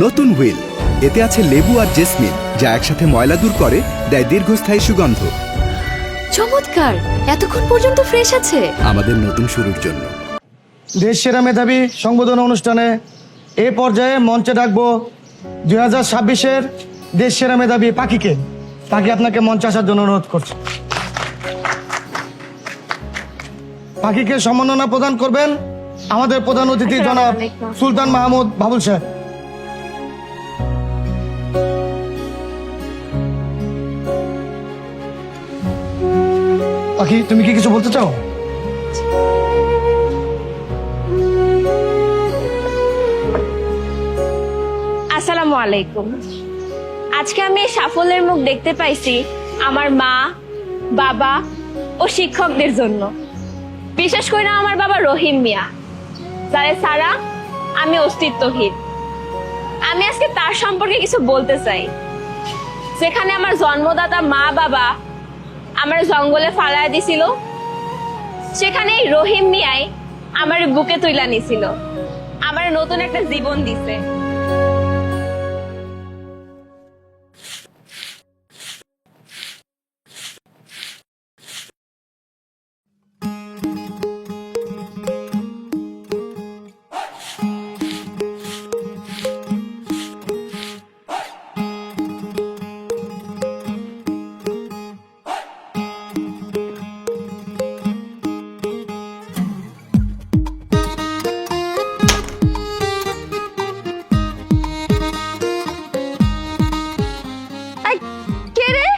নতুন হুইল, এতে আছে লেবু আর জেসমিন, যা একসাথে ময়লা দূর করে, দেয় দীর্ঘস্থায়ী সুগন্ধ। চমৎকার, এতক্ষণ পর্যন্ত ফ্রেশ আছে। আমাদের নতুন শুরুর জন্য। দেশ সেরা মেধাবী সংবর্ধনা অনুষ্ঠানে এ পর্যায়ে মঞ্চে ডাকবো 2026-এর দেশ সেরা মেধাবী পাখিকে। পাখি, আপনাকে মঞ্চে আসার জন্য অনুরোধ করছি। পাখিকে সম্মাননা প্রদান করবেন আমাদের প্রধান অতিথি জনাব সুলতান মাহমুদ বাবুল সাহেব। পাখি, তুমি কি কিছু বলতে চাও? আসসালামু আলাইকুম। আজকে আমি এই সাফল্যের মুখ দেখতে পাইছি আমার মা, বাবা ও শিক্ষকদের জন্য। বিশেষ করে আমার বাবা রহিম মিয়া, যারে ছাড়া আমি অস্তিত্বহীন। আমি আজকে তার সম্পর্কে কিছু বলতে চাই। যেখানে আমার জন্মদাতা মা বাবা আমার জঙ্গলে ফালায় দিছিল, সেখানে এই রহিম মিয়াই আমার বুকে তুইলা নিছিল, আমার নতুন একটা জীবন দিছে। কে রে?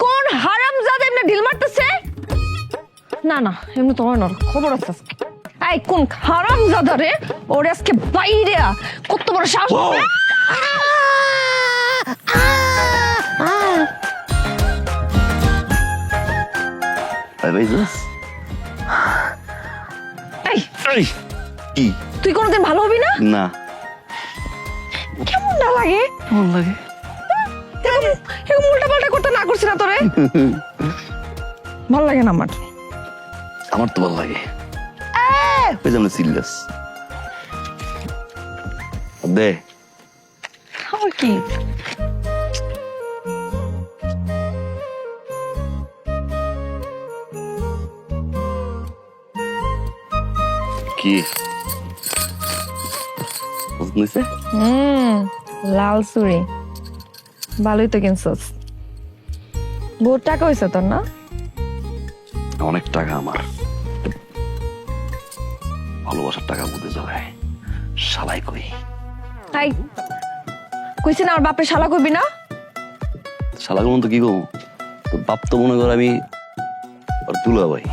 কোন হারামজাদা এমনি ঢিল মারতেছে? না না, এমনি তোমার না, খবর আছে আজকে। এই কোন হারামজাদা রে? ওরে আজকে বাইরে কত বড় সাহস! কি তুই কোনোদিন ভালো হবি না? না কেমন না লাগে? কেমন লাগে? এরকম উল্টা পাল্টা করতে না করছি না তোরে? ভালো লাগে না আমার। আমার তো ভালো লাগে। ওই যে আমরা সিরিয়াস দে আমার কি কি বুঝছে? লাল চুড়ি ভালোই তো কিনছস। বহুত টাকা হয়েছে তোর না? অনেক টাকা আমার। ভালোবাসার টাকা বুঝে যাবে। শালাই কই? তাই কইছি না, আমার বাপের শালা কইবি না। শালার মন তো কি করবো? তো বাপ তো মনে কর আমি আর তুলা ভাই,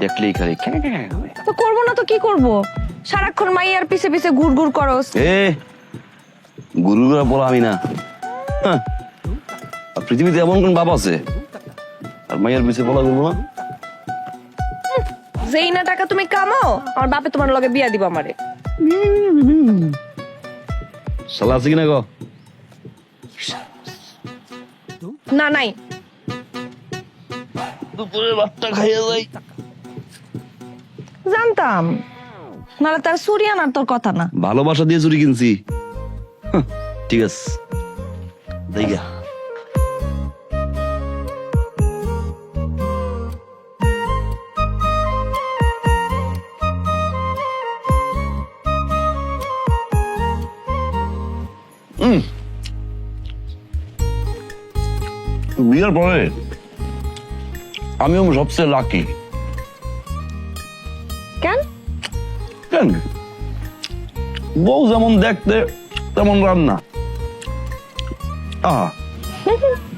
দেখলেই খালি তো করবো না তো কি করবো? সারাক্ষণ মাইয়ার পিছে পিছে ঘুর ঘুর করস। গুরু গুরা বলা আমি না। হ্যাঁ, আর পৃথিবীতে এমন কোন বাপ আছে আর মাইয়ার পিছে বলা করবো না? যেই না টাকা তুমি কামাও, আমার বাপে তোমার লগে বিয়া দিব আমারে। শালা আছে কিনা গো? না নাই। দুপুরের ভাতটা খাইয়া যাই। জানতাম, নাহলে তার চুরি আনার তোর কথা না। ভালোবাসা দিয়ে চুরি কিনছি। ঠিক আছে, দেখা বিয়ের পরে আমিও সবচেয়ে লাকি। কেন? কেন? বউ যেমন দেখতে তেমন রান্না।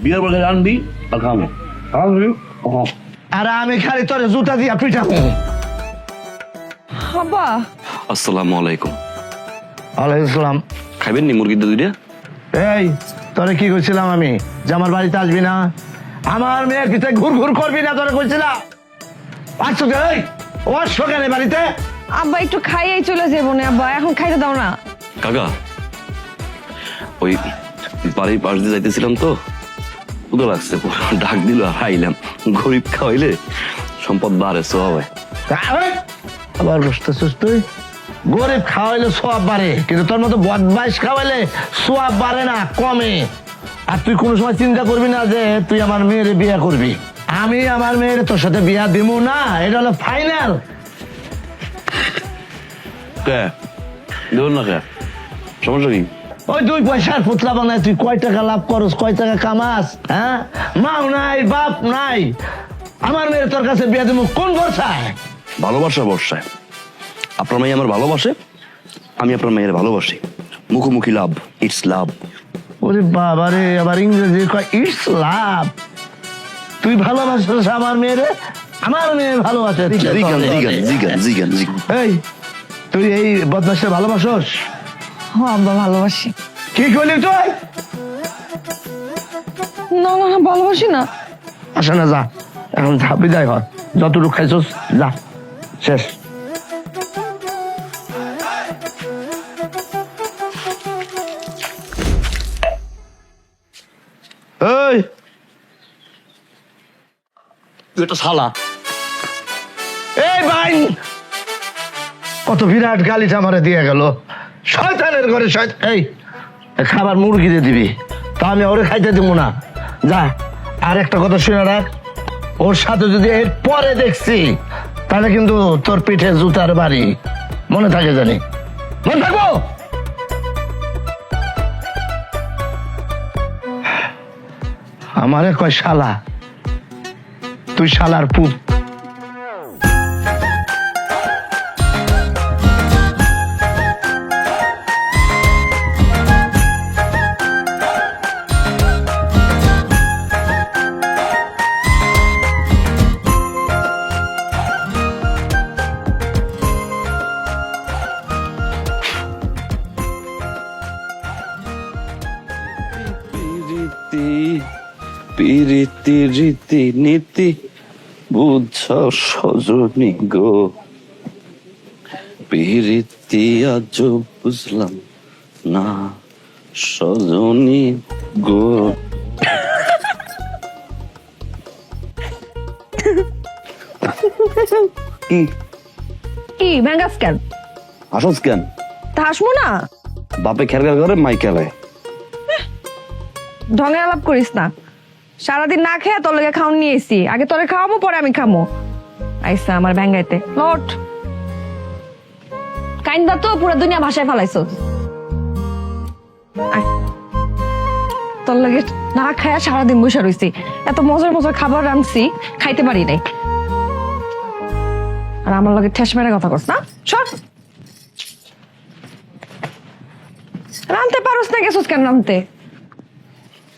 বিয়ের পরে রান্দি আর খাবো। আর আমি খালি তোর জুতা দিয়া পিঠাবো। বাবা আসসালামু আলাইকুম। ওয়ালাইকুম আসসালাম। খাইবেন নি মুরগির দুইটা? এই, তোরে কি কইছিলাম আমি যে আমার বাড়িতে আসবি না? আমার মেয়ের পিছে ঘুর ঘুর করবি না, তোরে কইছিলাম। আসছো যে, এই অশ্বজ্ঞানী বাড়িতে আব্বা একটু খাইয়েই চলে যাবো না আব্বা, এখন খাইতে দাও না। কাকা ওই বাড়ির পাশ দিয়ে যাইতেছিলাম তো উদো লাগছে, ডাক দিল আর আইলাম। গরিব খাওয়াইলে সম্পদ বাড়ে, সব হয়। আবার বসতেছিস তুই? গরিব খাওয়াইলে সোয়াব বাড়ে, কিন্তু তোর মতো বদমাইশ খাওয়াইলে সোয়াব বাড়ে না, কমে। আর তুই কোনো সময় চিন্তা করবি না যে তুই আমার মেয়েরে বিয়ে করবি। আমি আমার মেয়ের তোর সাথে বিয়া দিব না, এটা হলো ফাইনাল। কে দেবেন না? কে সমস্যা কি? ওই 2 পয়সার পুতলা বানায় তুই কয় টাকা লাভ করস, কয় টাকা কামাস? হ্যাঁ, মাও নাই বাপ নাই, আমার মেয়ের তোর কাছে বিয়া দিব কোন ভরসায়? ভালোবাসা বর্ষায়। আপনার মেয়ে আমার ভালোবাসে, আমি আপনার মেয়ের ভালোবাসি। মুখোমুখি লাভ, ইটস লাভ। ওরে বাবা রে, আবার ইংরেজি কয় ইটস লাভ। তুই ভালোবাসিস আমার মেয়েরে, আমার মেয়ে ভালোবাসে। জিগান জিগান জিগান জিগান জিগান। এই তুই এই বদমাসে ভালোবাসোস? ও আব্বা ভালোবাসি। কি করলি তুই? না না না, ভালোবাসি না। আসে না, যা এখন, যা বিদায় হ। যতটুকু খাইছস যা, শেষ। এই তুই একটা শালা। এই ভাই, কত বিরাট গালিটা আমারে দিয়ে গেল। শয়তানের ঘরে শয়তান। এই খাবার মুরগিতে দিবি, তা আমি ওরে খাইতে দিব না। যা, আর একটা কথা শুনে রাখ, ওর সাথে যদি এর পরে দেখছি তাহলে কিন্তু তোর পিঠে জুতার বাড়ি। মনে থাকে জানি, মনে থাকবো। আমারে কয় শালা, তুই শালার পুত। প্রীতি রীতি নীতি বুঝ সজনী গো, প্রীতি আজ বুঝলাম না সজনী গো। কি কি ভ্যাঙ্গাস কেন? হাসস কেন? তা হাসমো না। বাপে খেলগার করে মাই খেলায়। ঢঙে আলাপ করিস না। সারাদিন না খেয়ে তোর লগে খাওন নিয়ে এসি, আগে তোরে খাওয়াবো পরে আমি খামো। আইসা আমার ভ্যাঙ্গাইতে লট কাইন্দা তো পুরো দুনিয়া ভাষায় ফেলাইছো। তোর লগে না খায়া সারাদিন বসে রইছি, এত মজার মজার খাবার রাঁধছি খাইতে পারি নাই, আর আমার লগে ঠেস মেরে কথা কস না। সর, রাঁধতে পারোস না, গেছস কেন রাঁধতে?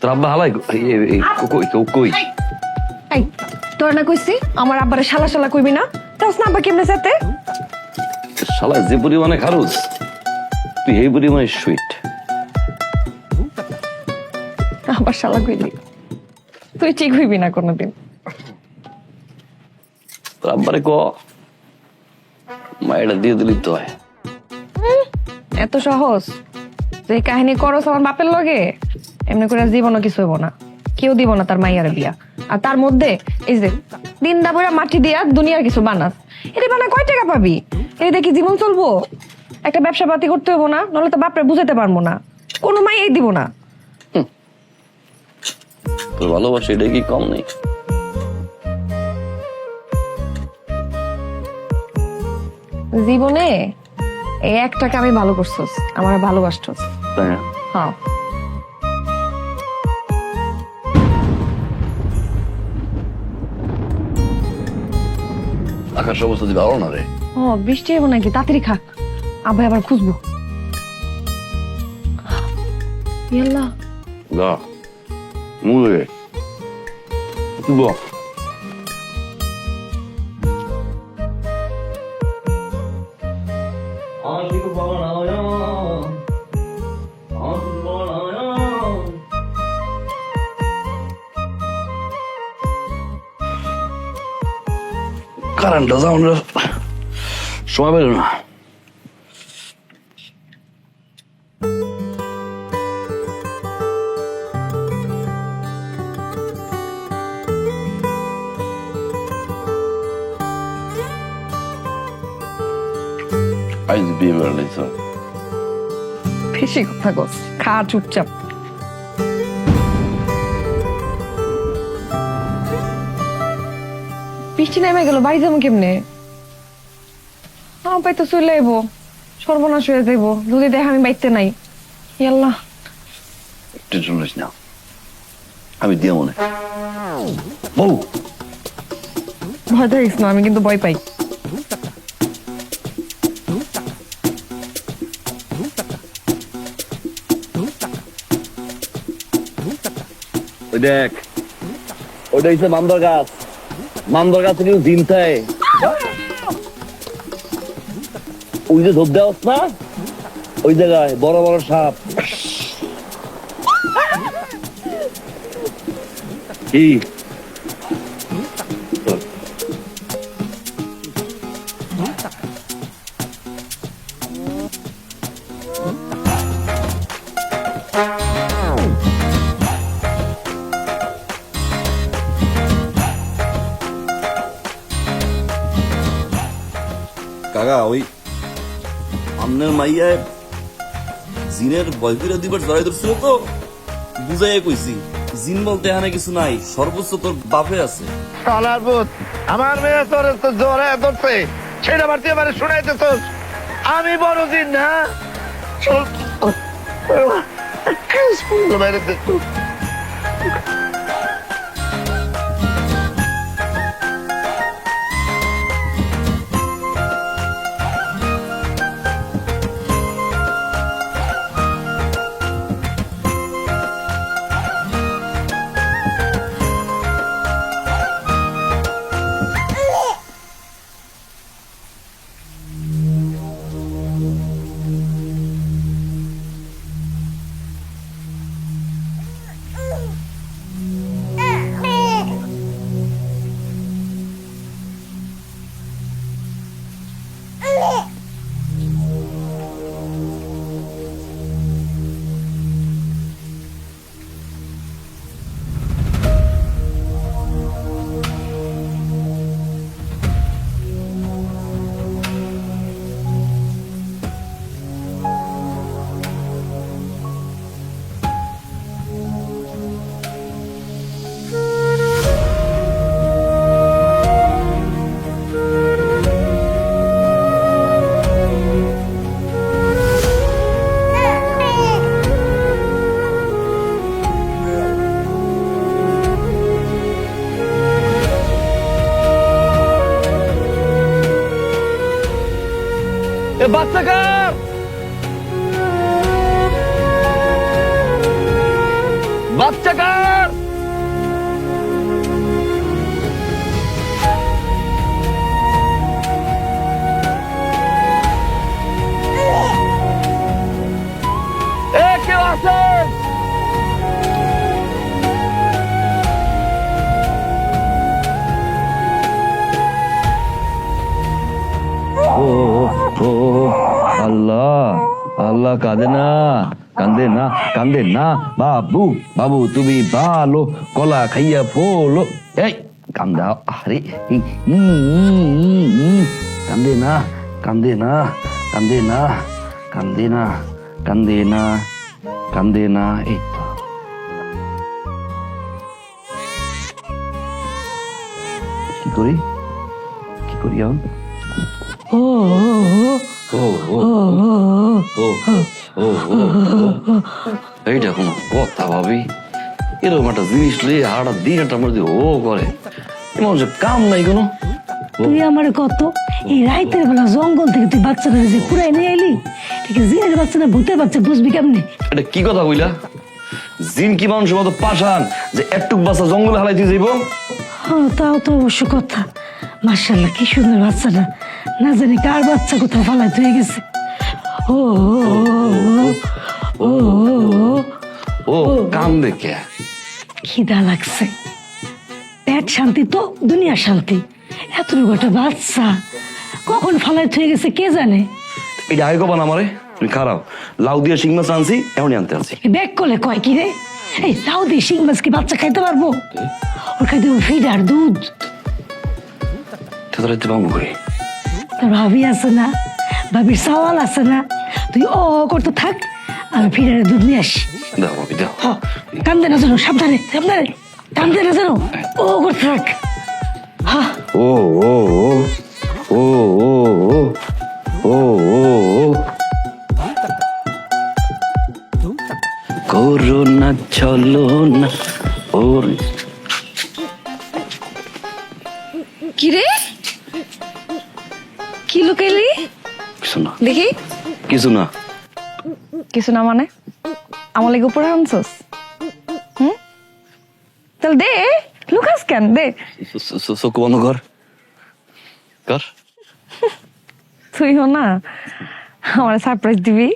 তোর আব্বা হালাই কই কই? এই তোর না কইছি আমার আব্বারে শালা শালা কইবি না, তাস না আব্বা কেমনে যেতে? শালা যে পরিমাণে খারুস তুই এই পরিমাণে সুইট। আবার শালা কইলি, তুই ঠিক হইবি না কোনোদিন। তোর আব্বারে ক মায়েরা দিয়ে দিলি তো হয়। এত সহজ যে কাহিনী করস আমার বাপের লগে, এমনি করে জীবনও কিছু হইব না, কেউ দিব না তার মাইয়ার বিয়া। আর তার মধ্যে এই যে দিন দাবরা মাটি দিয়া দুনিয়ার কিছু বানাস, এটা বানা কয় টাকা পাবি? এই দেখি জীবন চলবো? একটা ব্যবসা পাতি করতে হইব না, নাহলে তো বাপরে বুঝাতে পারবো না, কোনো মাইয়াই দিব না। তোর ভালোবাসা এটা কি কম নেই? জীবনে এই একটাকে আমি ভালো করছস, আমার ভালোবাসছস। হ্যাঁ, আকাশ অবস্থা যদি ভালো না রে। ও বৃষ্টি হইব নাকি? তাড়াতাড়ি খা, আবার আবার খুঁজবো। ইয়াল্লাহ, গা মুলে বো কারেন্টটা যাও, সময় পেল না। আজ বিয়ে করে নিয়েছ। বেশি কথা কস, খা চুপচাপ। বৃষ্টি নেমে গেল, বাড়ি যাবো কেমনে? আমার পাই তো চলে আইবো, সর্বনাশ হয়ে যাইবো যদি দেখ আমি বাইতে নাই। আল্লাহ, টেনশন নিস না, আমি দিয়ে মনে বউ। ভয় দেখিস না, আমি কিন্তু ভয় পাই। ওই দেখ, ওইটা হচ্ছে মামদর গাছ। মামদর গাছে কিন্তু দিন থাকে। ওই যে ধূপ দেওয়াস না, ওই জায়গায় বড় বড় সাপ। কি কাকা, ওই আপনার মাইয়ায় জিনের বয়ফিরা দিবার জড়াই ধরছিল তো, বুঝাই কইছি জিন বলতে এখানে কিছু নাই, সর্বোচ্চ তোর বাপে আছে। শালার ভূত, আমার মেয়ে তোর তো জোরে ধরছে, সেটা বাড়তি আমার শুনাইতেছ। আমি বড় জিন না। চল বাইরে দেখো। বাচ্চা কার, বাচ্চা কার? এ কেউ আছে? আল্লাহ আল্লাহ, কাঁদে না, কান্দে না, কান্দে না বাবু। বাবু তুমি ভালো, কলা খাইয়া ফোলো। এই কান্দা, আরে কান্দে না, কান্দে না, কান্দে না, কান্দে না, কান্দে না, কান্দে না। এই তো কি করি, কি করি এখন? এইটা কোন কথা ভাবি? এরকম একটা জিনিস লিয়ে হাড়া দিন একটা মধ্যে ও করে, এমন যে কাম নাই কোনো। তুই আমার কত এই রাইতের বেলা জঙ্গল থেকে তুই বাচ্চাটা যে কুড়াই নিয়ে এলি, ঠিক আছে? জিনের বাচ্চা না ভূতের বাচ্চা, বুঝবি কেমনি? এটা কি কথা কইলা? জিন কি মানুষের মতো পাষাণ যে একটুক বাচ্চা জঙ্গলে হালাই দিয়ে যাইব? হ্যাঁ, তাও তো অবশ্য কথা। মার্শাল্লাহ, কি সুন্দর বাচ্চাটা, না জানি কার বাচ্চা কোথাও ফালাই হয়ে গেছে। ও ও ও কাম দেখে খিদা লাগছে, পেট শান্তি তো দুনিয়া শান্তি। এতটুকু একটা বাচ্চা কখন ফালাই থয়ে গেছে কে জানে। এটা আগে কবান আমারে, তুমি খারাপ লাউ দিয়ে শিং মাছ আনছি, এমনই আনতে আনছি। ব্যাগ করলে কয় কি রে? এই তাও দিয়ে শিং মাছ কি বাচ্চা খাইতে পারবো? ওর খাইতে ফিডার দুধ। তাহলে পাবো করে তোর ভাবি আছে না, ভাবির সওয়াল আছে না, তুই ও করতে থাক, আমি ফিডারের দুধ নিয়ে আসি। দাও ভাবি দাও। কান্দে না যেন, সাবধানে সাবধানে, কান্দে না যেন, ও করতে থাক। হ্যাঁ ও ও ও ও ও ও ও করোনা চলো না ওর। কি রে, কি লুকাইলি? কিছু না, দেখি। কিছু না। কিছু না মানে আমার লেগে উপরে আনছস? তাহলে দে, লুকাস কেন? দে। চোখ বন্ধ কর, কর। তুইও না আমার সারপ্রাইজ দিবি?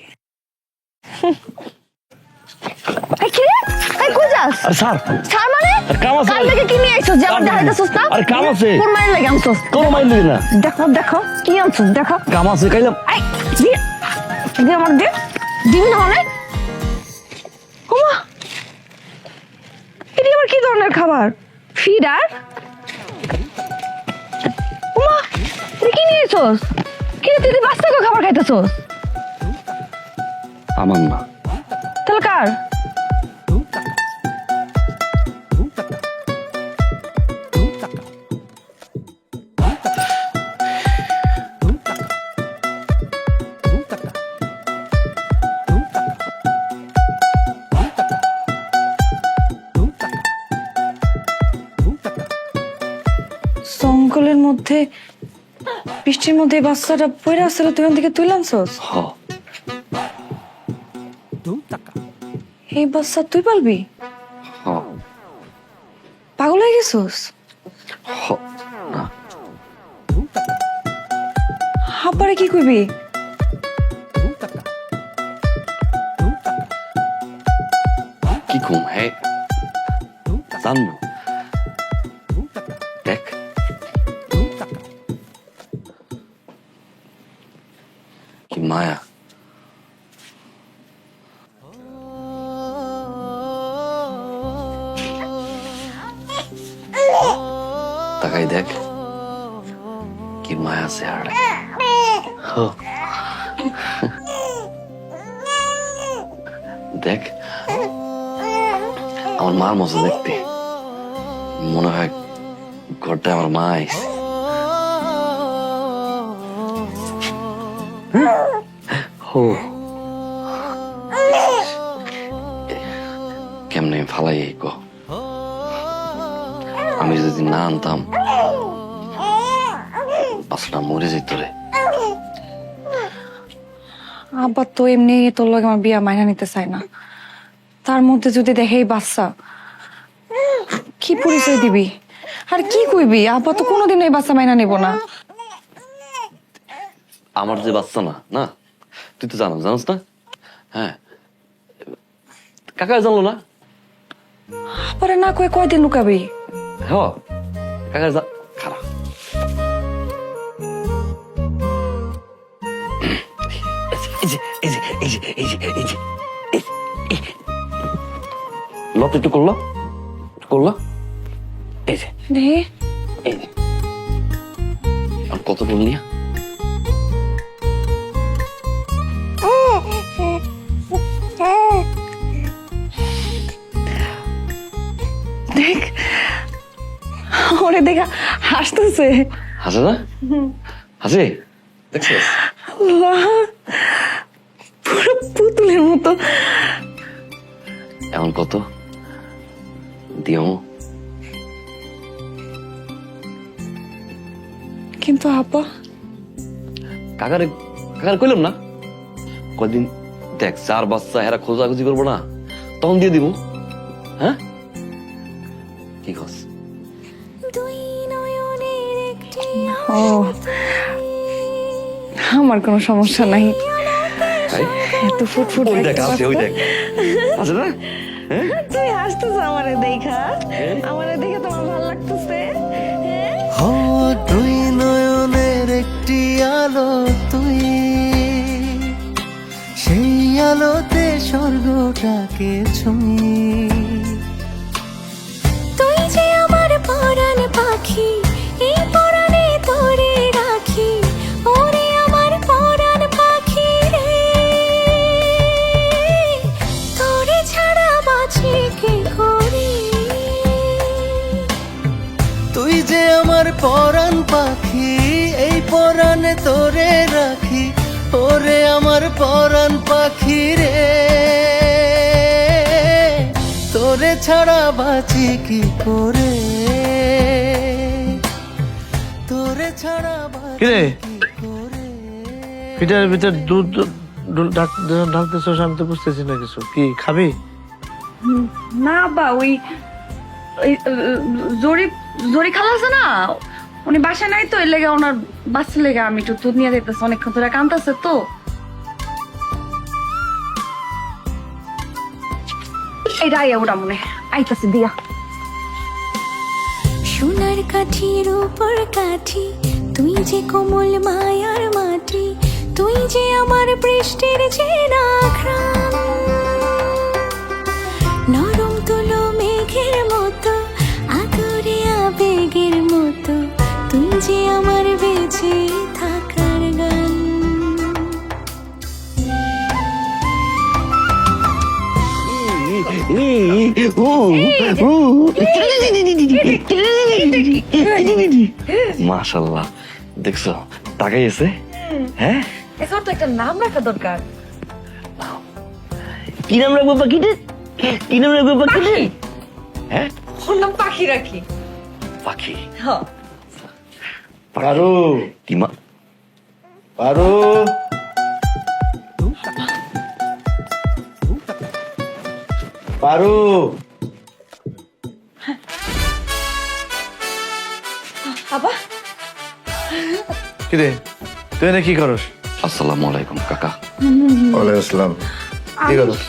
এই কি রে? এই কই যাস? আরে স্যার, ছাড় মানে? আর কাম আছে। কাল থেকে কি নিয়ে আইছস যে আমার দেখাইতেছস না? আরে কাম আছে। কোন মাইর লাগে আনছস? কোনো মাইল দিবি না। দেখো দেখো কি আনছস দেখো। কাম আছে খাইলাম। এই দি দি আমার দে। দিবি না মানে? ওমা, এটা আবার কি ধরনের খাবার? ফিডার? ওমা, তুই কি নিয়ে আইছস? কি রে, তুই বাচ্চাকে খাবার খাইতেছস? আমার না। তাহলে কার? জঙ্গলের মধ্যে বৃষ্টির মধ্যে এই বাচ্চাটা পড়ে আসছিল, তুই ওখান থেকে তুলে আনছস? হ, এই বাচ্চা তুই পালবি? হ, পাগল হয়ে গেছিস? হ। না, হাব্বারে কি কইবি? কি কম? হ্যাঁ জানবো। দেখ কি মায়া। তাকাই দেখ কি মায়া চেহারা। দেখ আমার মার মতো দেখতে, মনে হয় ঘরটা আমার মা আইছে। হো, কেমনে ফালাই গো? আমি যদি না আনতাম বাচ্চাটা মরে যেত রে। আব্বা তো এমনি তোর লগে আমার বিয়া মাইনা নিতে চায় না, তার মধ্যে যদি দেখে এই বাচ্চা, কি পরিচয় দিবি আর কি কইবি? আব্বা তো কোনোদিন এই বাচ্চা মাইনা নিব না। আমার যে বাচ্চা না, না তুই তো জানোস না? হ্যাঁ, কাকা জানলো না? আব্বারে না কয়ে কয়দিন লুকাবি? হ, কাকা খারাপ। লত একটু করলো, করলো, এই যে দেখি এই যে আর কত বললি? দেখ, ওরে দেখা হাসতেছে। হাসে না? হাসে দেখছিস? আল্লাহ, পুরো পুতুলের মতো। এমন কত দিও? কিন্তু আব্বা কাকারে কইলাম না কদিন দেখ চার বাচ্চা হেরা খোঁজাখুঁজি করবো না, তখন দিয়ে দিব। হ্যাঁ কি খোঁজ? ও, আমার কোনো সমস্যা নাই। এত ফুটফুট ওই দেখ আছে, ওই দেখ আছে না? হ্যাঁ তুই হাসতেছ আমারে দেখা, আমারে দেখে তোমার ভালো লাগতেছে। দুই নয়নের একটি আলো তুই, সেই আলোতে স্বর্গটাকে ছুঁই। তুই যে আমার পরাণ পাখি, এই পরাণে তোরে রাখি, ওরে আমার পরাণ পাখি রে, তোরে ছাড়া বাঁচি কি করে। তুই যে আমার পরাণ পাখি, এই পরাণে তোরে রাখি, ওরে আমার পরাণ পাখি রে, তোরে ছাড়া বাঁচি কি করে, তোরে ছাড়া কিরে? বাঁচি কি করে। পিঠার ভিতর দুধ ঢালতেছস, আমি তো বুঝতেছি না কিছু। কি খাবি? না আব্বা, ওই জরি খালা আছে না, উনি বাসায় নাই তো, এর লেগে ওনার বাচ্চা লেগে আমি একটু দুধ নিয়ে যেতেছি, অনেকক্ষণ ধরে কাঁদতেছে তো। এইটা আইয়া ওটা মনে আইতাছে দিয়া। সোনার কাঠির উপর কাঠি, তুই যে কোমল মায়ার মাটি, তুই যে আমার বৃষ্টির চেনা ঘ্রাণ, নরম তুলো মেঘের মতো, আদরে আবেগের মতো, তুই যে আমার বেঁচে থাকার গান। মাশাল্লাহ, দেখছো টাকাই আছে। হ্যাঁ, এসব তো একটা নাম রাখা দরকার। কি নাম রাখবো পাখিতে? কি নাম রাখবো পাখিতে? হ্যাঁ, ওর নাম পাখি রাখি। পাখি। হ্যাঁ, পারু, কি মা? পারু, পারু। আব্বা কিরে, তুই এনে কি করস? আসসালামু আলাইকুম কাকা। ওয়ালাইকুম আসসালাম। কি করস?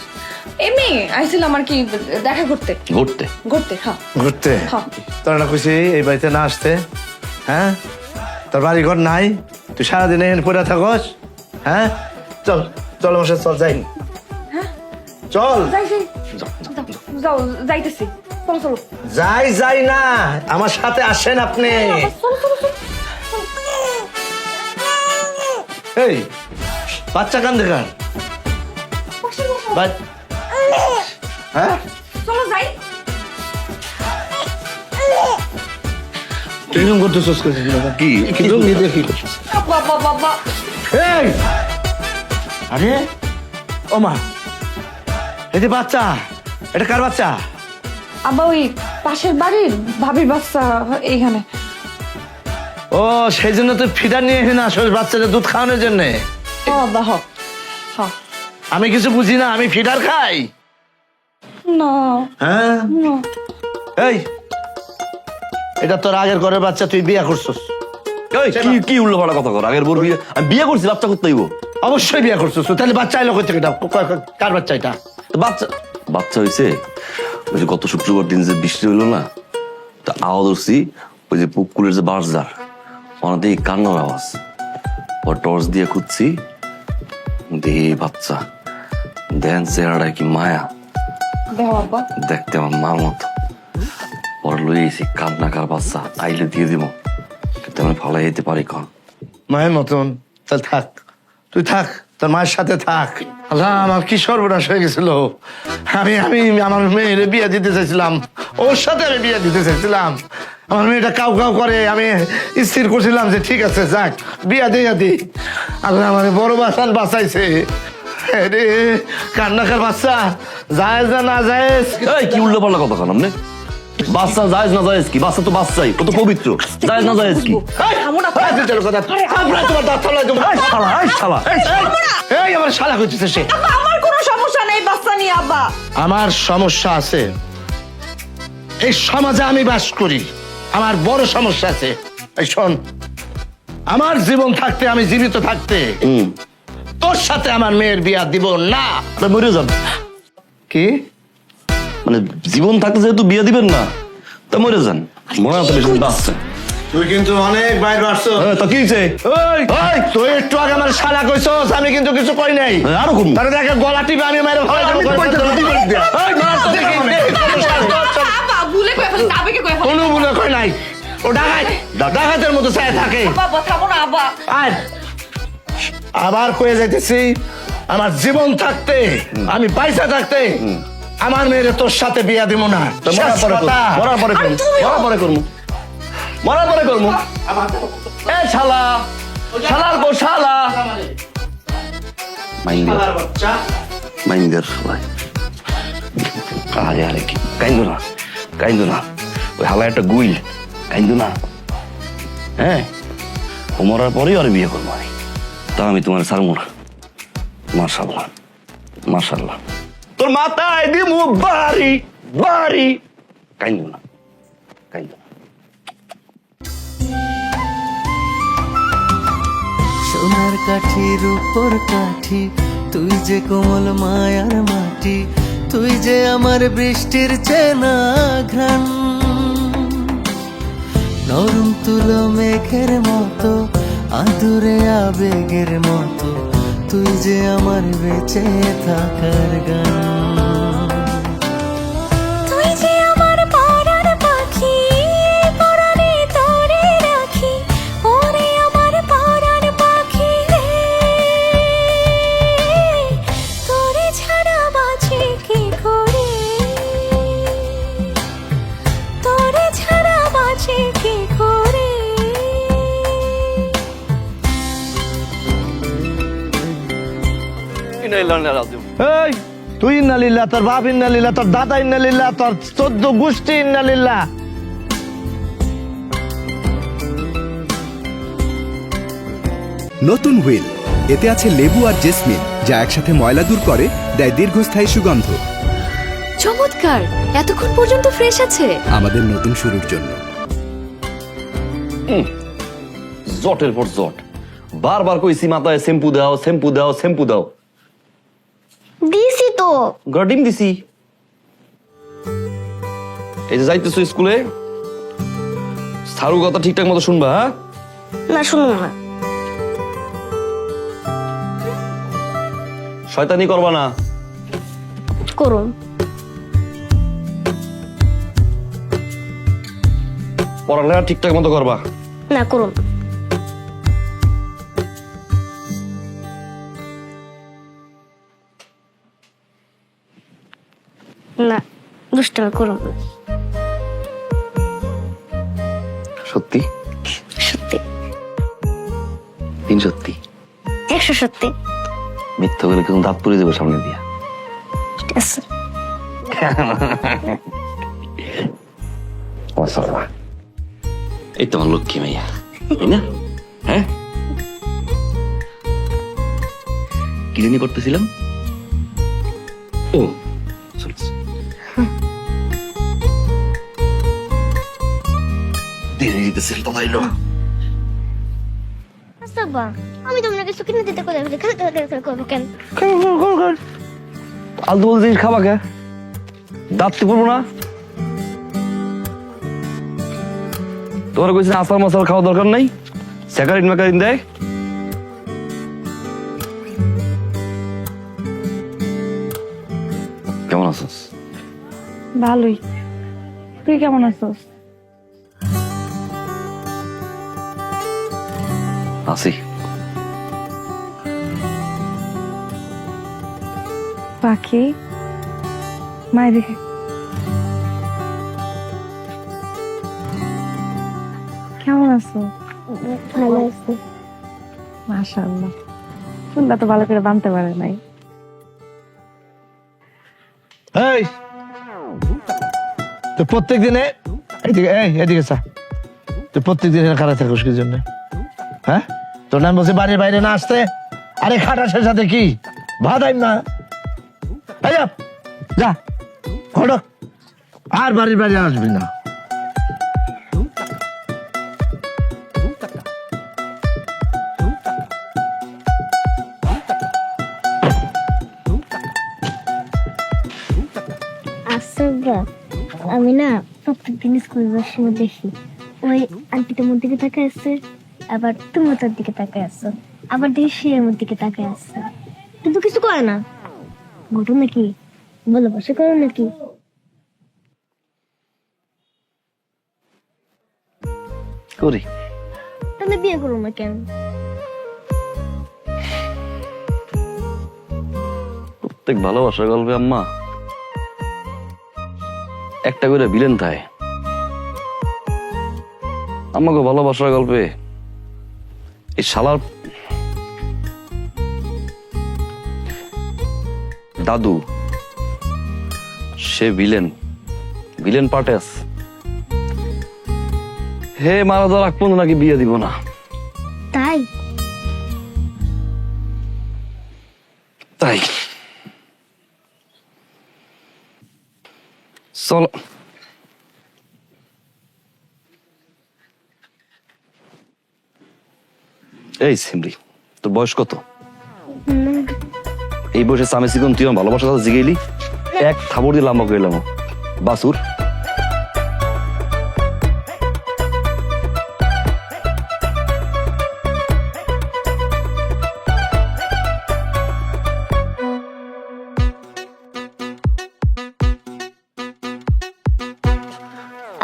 এমনি আইছিলাম আর কি দেখা করতে। ঘুরতে? ঘুরতে, হ্যাঁ। ঘুরতে? হ্যাঁ। তোর না খুশি এই বাড়িতে না আসতে? হ্যাঁ, তোর বাড়ি ঘর নাই, তুই সারাদিন এখানে পড়ে থাকস? হ্যাঁ, চল চল আমার সাথে, চল যাই। চল। যাই যাই, যাও যাইতেছি, চলো চলো যাই যাই না, আমার সাথে আসেন আপনি। চলো চলো চলো। এই বাচ্চা কান দেখান। হ্যাঁ, চলো যাই। তুই এরকম করতেছিস কি? কিন্তু নিজে কি করছিস? বাবা বাবা, এই আরে ও মা, এই যে বাচ্চা, এটা কার বাচ্চা? আব্বা ওই পাশের বাড়ির ভাবির বাচ্চা এইখানে। ও, সেই জন্য তুই ফিডার নিয়ে এসে না আসলে বাচ্চাদের দুধ খাওয়ানোর জন্য? হ আব্বা, হ হ। আমি কিছু বুঝি না, আমি ফিডার খাই না হ্যাঁ? না, এই এটা তোর আগের ঘরের বাচ্চা, তুই বিয়ে করছিস? এই কি কি উল্টোপাল্টা কথা কর? আগের বোর বিয়ে, আমি বিয়ে করছি, বাচ্চা করতে হইব। অবশ্যই বিয়ে করছিস, তাহলে বাচ্চা এলো কোথা থেকে? কার বাচ্চা এটা? বাচ্চা বাচ্চা হয়েছে ওই যে গত শুক্রবার দিন যে বৃষ্টি হইলো না, তা আওয়াজ উঠছি, ওই যে পুকুরের যে বাঁশঝাড়, অনেক কান্নার আওয়াজ। ও টর্চ দিয়ে খুঁজছি, দেখি বাচ্চা। দেন চেহারাটা কি মায়া, দেখো আব্বা। দেখতে আমার মার মতো। পরে লই এসি, কান্নাকার বাচ্চা, আইলে দিয়ে দিব, কিন্তু আমি ফালাই যেতে পারি কন? মায়ের মতন? তাহলে থাক, তুই থাক, তোর মায়ের সাথে থাক। আল্লাহ, আমার কি সর্বনাশ হয়ে গেছিল। আমি আমি আমার মেয়ের বিয়ে দিতে চাইছিলাম, ওর সাথে আমি বিয়ে দিতে চাইছিলাম। আমার মেয়েটা কাউ কাউ করে, আমি স্থির করছিলাম যে ঠিক আছে যাক বিয়া দিয়ে দিই। আল্লাহ আমার বড় বাসান বাঁচাইছে রে। কান্নাকার বাচ্চা, জায়েজ না না জায়েজ? এই কি উল্টোপাল্টা কথা কন আপনি? বাচ্চা জায়েজ না জায়েজ কি? বাচ্চা তো বাচ্চাই, ও তো পবিত্র। জায়েজ না জায়েজ কি? এই আমার শালা করতেছে সে। আমার কোনো সমস্যা নেই বাচ্চা নিয়ে আব্বা। আমার সমস্যা আছে, এই সমাজে আমি বাস করি, আমার বড় সমস্যা আছে। এই শোন, আমার জীবন থাকতে, আমি জীবিত থাকতে তোর সাথে আমার মেয়ের বিয়া দিব না। মরে যান। কি মানে জীবন থাকতে যেহেতু বিয়ে দিবেন না, তা মরে যান। মনে হয় বাচ্চা তুই কিন্তু অনেক বাইরে আসছো। তো কি হয়েছে? ওই ওই তুই একটু আগে আমার শালা কইছস, আমি কিন্তু কিছু কই নাই। আরো করবো। তাহলে দেখে গলা টিপে আমি মেরে ফেলাই দেবো। ওই মার তো দেখি, ভুলে কয়ে ফেলছি, আবেগে কয়ে ফেলছি। কোনো ভুলে কই নাই। ও ডাকাতের মতো চায় থাকে। বাবা থামো না আব্বা। আর আবার কয়ে যাইতেছি, আমার জীবন থাকতে, আমি পয়সা থাকতে আমার মেয়ের তোর সাথে বিয়া দিব না। মরার পরে করবো, মরার পরে করবো, মরার পরে করবো, মরার পরে করবো। এ শালা, শালার পর শালা। মাইন্ডার, মাইন্ডার শালা। আরে আরে কি কাইন্দো না, কাইন্দো না। ওই হালা একটা গুইল, কাইন্দো না। হ্যাঁ, ও মরার পরেই ওর বিয়ে করবো আমি। তা আমি তোমার ছাড়বো না। মাশাআল্লাহ, মাশাআল্লাহ। তোর মাথায় দিমু বাড়ি, বাড়ি। কাইন্দো না, কাইন্দো না। সোনার কাঠির উপর কাঠি, তুই যে কোমল মায়ার মাটি, তুই যে আমার বৃষ্টির চেনা ঘ্রাণ, নরম তুলো মেঘের মতো, আদুরে আবেগের মতো, তুই যে আমার বেঁচে থাকার গান। তুই যে আমার পরাণ পাখি, পরাণে তোরে রাখি, ওরে আমার পরাণ পাখি রে, তোরে ছাড়া বাঁচি কি করে, তোরে ছাড়া বাঁচি কি করে। এই তুই ইন্নালিল্লাহ, তোর বাপ ইন্নালিল্লাহ, তোর দাদা ইন্নালিল্লাহ, তোর 14 গোষ্ঠী ইন্নালিল্লাহ। নতুন হুইল, এতে আছে লেবু আর জেসমিন, যা একসাথে ময়লা দূর করে, দেয় দীর্ঘস্থায়ী সুগন্ধ। চমৎকার, এতক্ষণ পর্যন্ত ফ্রেশ আছে। আমাদের নতুন শুরুর জন্য। জটের পর জট, বারবার কইছি মাথায় শ্যাম্পু দাও, শ্যাম্পু দাও, শ্যাম্পু দাও। দিছি তো। গডিম দিছি। এই যে যাইতেছো স্কুলে, সারু কথা ঠিকঠাক মতো শুনবা। হ্যাঁ, না শুনুন না। শয়তানি করবা না। করুন। পড়ালেখা ঠিকঠাক মতো করবা। না করুন। না দুষ্টামি করুন না। সত্যি? সত্যি। 3 সত্যি? 100 সত্যি। মিথ্যা করে কিন্তু দাঁত পুড়ে দেবো সামনে দিয়া। ঠিক আছে। মাশাআল্লাহ, এই তো আমার লক্ষ্মী মাইয়া, তাই না? হ্যাঁ, কি জানি করতেছিলাম? ও দেরি দিতেছিল তো ভাইলো। বাবা আমি তোমরা কিছু কিনে দিতে কোথায় খেলতে করবো কেন? আলতু বলতে জিনিস খাবা কে? দাঁত পড়বো না? তোমার কইছে আসার মশাল খাওয়া দরকার নাই, স্যাকারিন ম্যাকারিন দেয়। কেমন আছিস? ভালোই। তুই কেমন আছিস? আছি। পাখি মাই দেখে কেমন আছো? ভালো আছি। মাশাআল্লাহ, চুলটা তো ভালো করে বাঁধতে পারে নাই। এই তুই প্রত্যেক দিনে এদিকে, এদিকে চা। তুই প্রত্যেক দিনে খারাপ থাকিস কি জন্য? হ্যাঁ, তোর নাম বলছে বাড়ির বাইরে না আসতে। আরে খাটাসের সাথে কি ভাদাইম না? যা ঘটক, আর বাড়ির বাইরে আসবি না। আমি না প্রত্যেকদিন স্কুলে যাওয়ার সময় দেখি ওই আন্টি তোমার দিকে তাকায় আছে, আবার তুমি তার দিকে তাকায় আছো, আবার দেখি সে আমার দিকে তাকায় আছে, কিন্তু কিছু করে না। ঘটনা কি? ভালোবাসা করো নাকি? করি। তাহলে বিয়ে করো না কেন? প্রত্যেক ভালোবাসার গল্পে আম্মা একটা করে ভিলেন থাকে। আমাকে ভালোবাসার গল্পে এই শালার দাদু সে ভিলেন পার্টে আছে। হে মারা যাওয়ার আগ পর্যন্ত নাকি বিয়ে দিব না। তাই তাই চলো। এই সিমরি, তোর বয়স কত? এই বয়সে সামে সিকন তুই আমার ভালোবাসার কথা জিগেইলি, এক থাবড় দিয়ে লাম্বা করে এলাম বাসুর।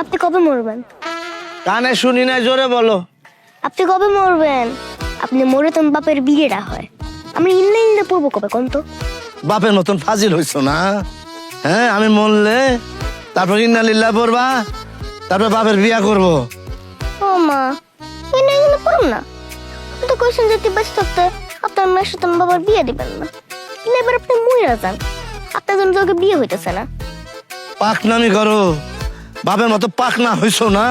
আপনি কবে মরবেন? কানে শুনি না, জোরে বলো। আপনি কবে মরবেন? আপনি মরে তো বাপের বিয়েটা হয়, আমরা ইল্লে ইল্লে পড়বো কবে কোন তো? বাপের মতন ফাজিল হইছো না? হ্যাঁ, আমি মরলে তারপর ইন্নালিল্লাহ পড়বা, তারপর বাপের বিয়া করব। ও মা, ইল্লে ইল্লে পড়ুন না। আপনি তো কইছেন যে ব্যস্ত থাকতে আপনার মেয়ের সাথে বাবার বিয়ে দিবেন না। কিন্তু এবার আপনি মইরা যান, আপনার জন্য তোকে বিয়ে হইতেছে না। পাকনামি করো, বাপের মতো পাকনা হইছো না?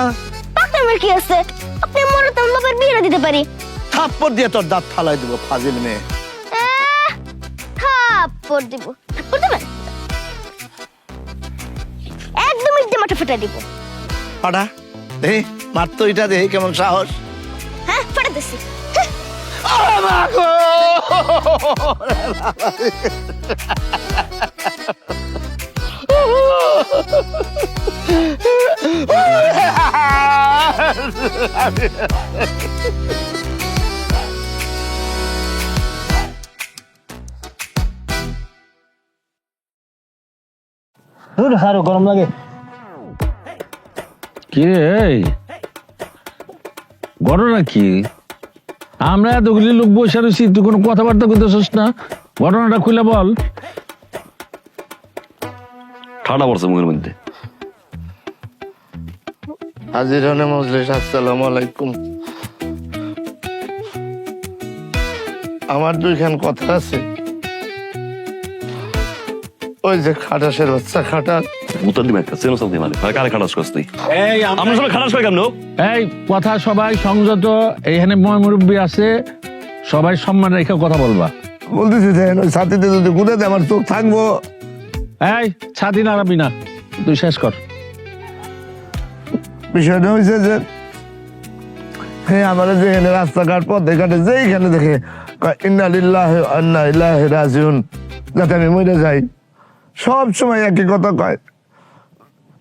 আপনার কি আছে? আপনি মরে তো বাবার বিয়েটা দিতে পারি। থাপ্পড় দিয়ে তোর দাঁত ফালাই দিব, ফাজিল মেয়ে। থাপ্পড় দিব? থাপ্পড় দেবেন? একদম ইদ্দে মাঠে ফেটে দিব। পাড়া দেখি, মার তো এটা দেখি কেমন সাহস। হ্যাঁ, ফেটে দিছি। আরে মা গো! আরো গরম লাগে। কি রে, এই ঘটনা কি? আমরা এতগুলি লোক বসে রয়েছি, তুই কোনো কথাবার্তা করতেছিস না? ঘটনাটা খুলে বল। ঠান্ডা পড়ছে মুখের মধ্যে। হাজির হনে মজলিস, আসসালামু আলাইকুম। আমার দুইখান কথা আছে। ওই যে খাটাসের বাচ্চা খাটাস, উত্তর দিবে একটা চেনো সাথে মানে কারে খাটাস করছ তুই? আমরা সবাই খাটাস করে কেমন? এই কথা সবাই সংযত, এইখানে ময় মুরব্বী আছে, সবাই সম্মান রেখে কথা বলবা। বলতেছি দেন ওই সাথীতে যদি ঘুরে দেয় আমার চোখ থাকবো। এই ছাতি নাড়াবি না, তুই শেষ কর। বিষয়টা হয়েছে যে হ্যাঁ, আমার যেখানে রাস্তাঘাট পথে ঘাটে যেইখানে দেখে ইন্না লিল্লাহি ওয়া ইন্না ইলাইহি রাজিউন, যাতে আমি মরে যাই, সব সময় একই কথা কয়,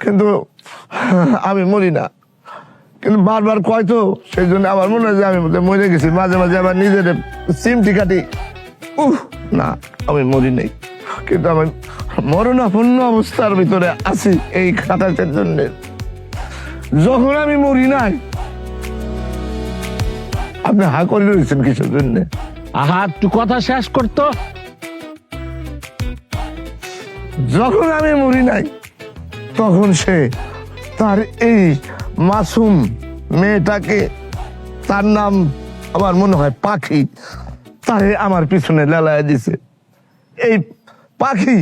কিন্তু আমি মরি না। কিন্তু বারবার কয় তো, সেই জন্য আমার মনে হয় যে আমি মরে গেছি। মাঝে মাঝে আবার নিজের সিমটি কাটি, না আমি মরি নাই, কিন্তু আমি মরণাপন্ন অবস্থার ভিতরে আছি এই খাটাসের জন্য। যখন আমি মরি নাই, আপনি হা করে রয়েছেন কিসের জন্য? আহা, তুই কথা শেষ করতো। যখন আমি মরি নাই, তখন সে তার এই মাসুম মেয়েটাকে, তার নাম আমার মনে হয় পাখি, তারে আমার পিছনে লেলায় দিছে। এই পাখি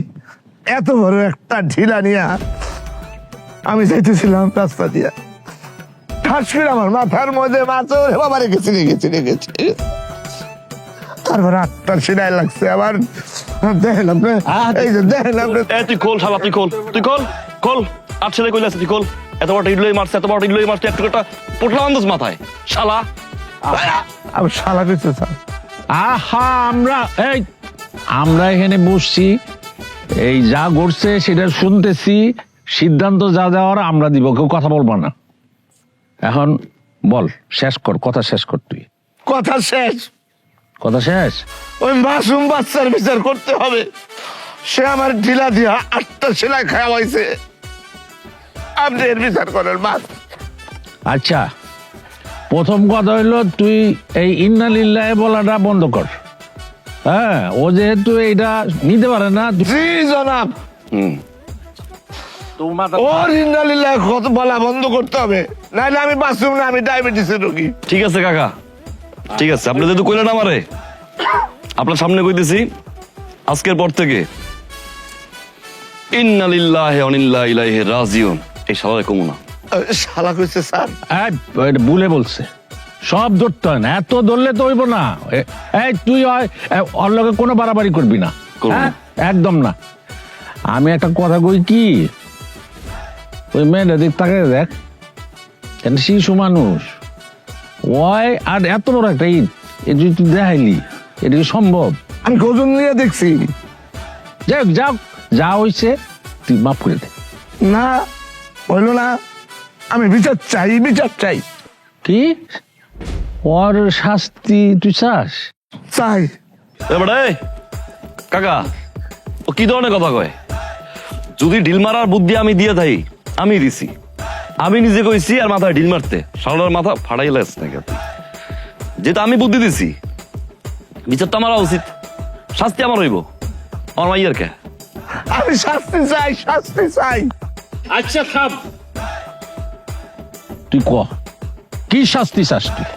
এত বড় একটা ঢিলা নিয়ে আমি যাইতেছিলাম রাস্তা দিয়া, ঠাস করে আমার মাথার মধ্যে মাছর বাবা রেখেছি। তারপর আটটার সিনাই লাগছে আবার। দেখলাম এই যে দেখলাম, তুই খোল শালা, তুই খোল আর ছেলে কইলে আছে, তুই খোল। এত বড় ইডলই মারছে, একটু একটা পোটলা আন্দাজ মাথায় শালা। আমি শালা কিছু স্যার। আহা, আমরা এখানে বসছি, এই যা ঘটছে সেটা শুনতেছি, সিদ্ধান্ত যা দেওয়ার আমরা দিব, কেউ কথা বলবো না। এখন বল, শেষ কর, কথা শেষ কর তুই। কথা শেষ? কথা শেষ? ওই মাসুম বাচ্চার বিচার করতে হবে। সে আমার ঢিলা দিয়া 8টা সেলাই খাওয়াইছে, আপনি এর বিচার করেন বাস। আচ্ছা, প্রথম কথা হইলো তুই এই ইন্না লিল্লাহি বলাটা বন্ধ কর। হ্যাঁ, ও যেহেতু এইটা নিতে পারে না। জি জনাব, ওর ইন্নালিল্লাহ কত বলা বন্ধ করতে হবে, নাহলে আমি বাঁচুম না, আমি ডায়াবেটিসের রোগী। ঠিক আছে কাকা, ঠিক আছে, আপনি যেহেতু কইলেন আমারে, আপনার সামনে কইতেছি, আজকের পর থেকে ইন্না লিল্লাহি ওয়া ইন্না ইলাইহি রাজিউন এই শালারে কমু না। শালা কইছে স্যার। এটা ভুলে বলছে, সব ধরতে হয় না, এত ধরলে তো হইব না। এই তুই ওর লগে কোনো বাড়াবাড়ি করবি না, হ্যাঁ? একদম না। আমি একটা কথা কই কি, ওই মেয়েটা দিক তাকে দেখ, শিশু মানুষ ওই, আর এত বড় একটা ঈদ এ যদি তুই দেখাইলি, এটা কি সম্ভব? আমি ওজন নিয়ে দেখছি। যাক যাক, যা হইছে তুই মাফ করে দে। না হইলো না, আমি বিচার চাই, বিচার চাই। কি ওর শাস্তি তুই চাস? চাই। এবারে কাকা, ও কি ধরনের কথা কয়? যদি ঢিল মারার বুদ্ধি আমি দিয়ে থাই, আমি দিছি, আমি নিজে কইছি আর মাথায় ঢিল মারতে, শালার মাথা ফাড়াই লাস না। যেটা আমি বুদ্ধি দিছি, বিচারটা মারা উচিত, শাস্তি আমার হইব। আমার মাইয়ার কে? আমি শাস্তি চাই, শাস্তি চাই। আচ্ছা থাম, তুই ক কি শাস্তি চাস তুই?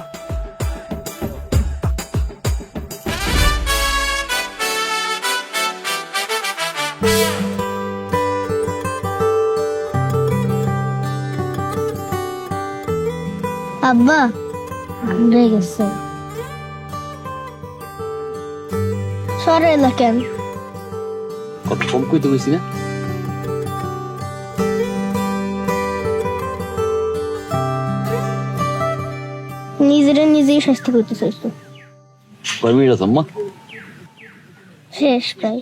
আব্বা রে গেছে সরে এলা কেন? কত কম কইতে কইছি না? নিজেরা নিজেই শাস্তি করতে চাইছো। কয় মিনিট আছে আম্মা? শেষ প্রায়।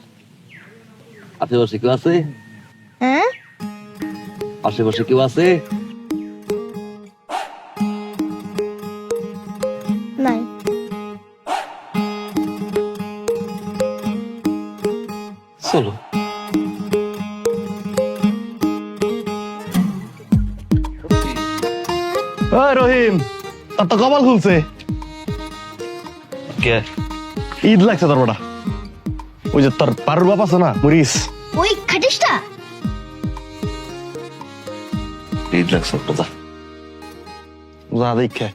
আশেপাশে কেউ আছে? হ্যাঁ, আশেপাশে কেউ আছে? নাই। চলো। রহিম, তার তো কপাল খুলছে। কে? ঈদ লাগছে তোর বড়া। ওই যে তোর পারুর বাপ আছে না, মরিস, ওই খাটিসটা ঈদ লাগছে কথা। যা দেখে।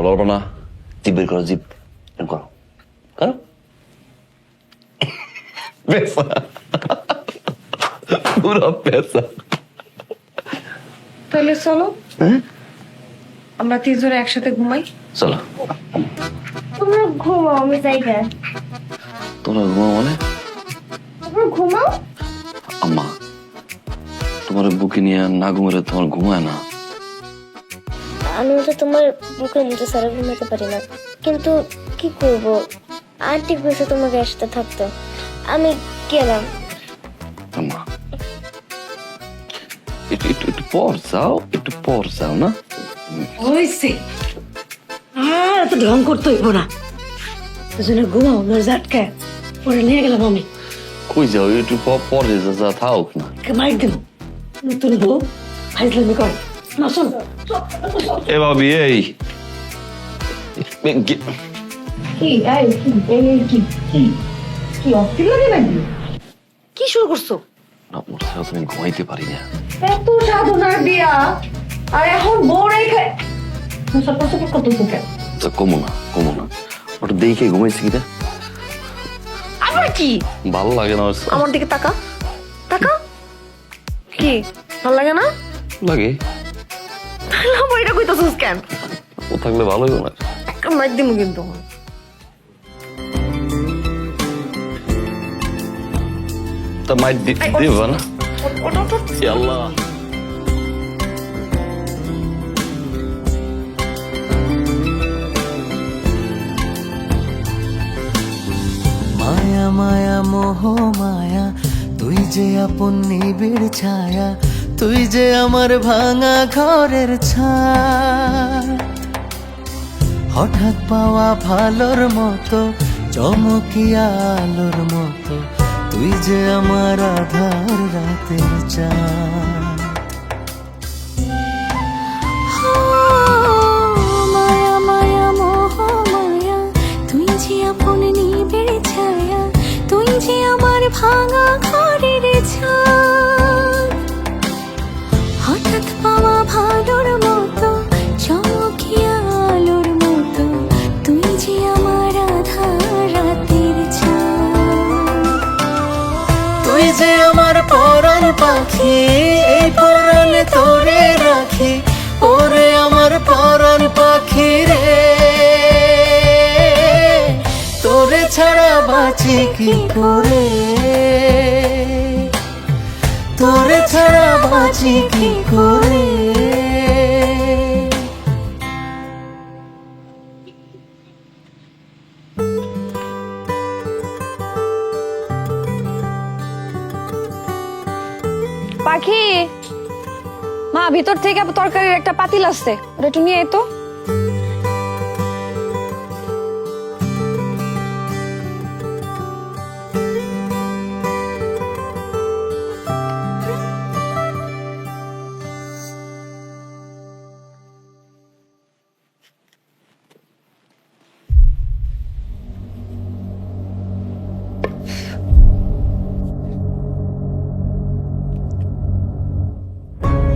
লড়বো না, জিপ বের করো, জিপ করো, করো। পেশা, পুরো পেশা। তাহলে চলো আমরা তিনজনে একসাথে ঘুমাই। চলো। তোমরা ঘুমাও, আমি যাইগা। তোমরা ঘুমাও মানে? তোমরা ঘুমাও। আম্মা, তোমার বুকে নিয়ে না ঘুমালে তোমার ঘুমায় না। আমি তো তোমার বুকে নিতে সারা ঘুমাতে পারি না, কিন্তু কি করব, আন্টি বসে তোমাকে একসাথে থাকতে, আমি গেলাম। আম্মা, একটু পর যাও, একটু পর যাও না। হয়েছে আর এত ঢং করতে হইব না, দুজনে ঘুমাও দরজা আটকায়, পরে নিয়ে গেলাম আমি। কই যাও, একটু পরে যা থাক না। মাইক দেব, নতুন বউ ফাইজলামি কর না, শোন। এ ভাবি, এই কি কি অস্থির লাগে নাকি? কি শুরু করছো? না, ওর ছাড়া তো আমি ঘুমাইতে পারি না। এত সাধনার বিয়া আর এখন বউ রেখে করতেছো কেন? কমো না, ওটা দেখে ঘুমাইছি কিনা আবার কি? ভালো লাগে না। আমার দিকে তাকা তাকা, কি ভালো লাগে না? লাগে আমার এটা কইতাছিস কেন? ও থাকলে ভালো হবে না। একটা মাইক দিমু কিন্তু। তা মাইট দেবা না? আল্লাহ, মায়া মায়া মোহ মায়া, তুই যে আপন নিবিড় ছায়া, তুই যে আমার ভাঙা ঘরের ছায়া। হঠাৎ পাওয়া ভালোর মতো, চমকিয়া আলোর মতো, তুই যে আমার আধার রাতের চাঁদ। মায়া মায়া মোহ মায়া, তুই যে আপন নিবিড় ছায়া, তুই যে আমার ভাঙা ঘরের ছাদ। হঠাৎ পাওয়া ভালোর মতো, চমকিয়া আলোর মতো, তুই যে আমার আধার রাতের চাঁদ। তুই যে আমার পরাণ পাখি, এই পরাণে তোরে রাখি, ওরে আমার পরাণ পাখি রে। তোরে ছাড়া বাঁচি কি করে, তোরে ছাড়া বাঁচি কি করে। পাখি, মা ভিতর থেকে তরকারির একটা পাতিল আসছে, ওটা একটু নিয়ে আয় তো।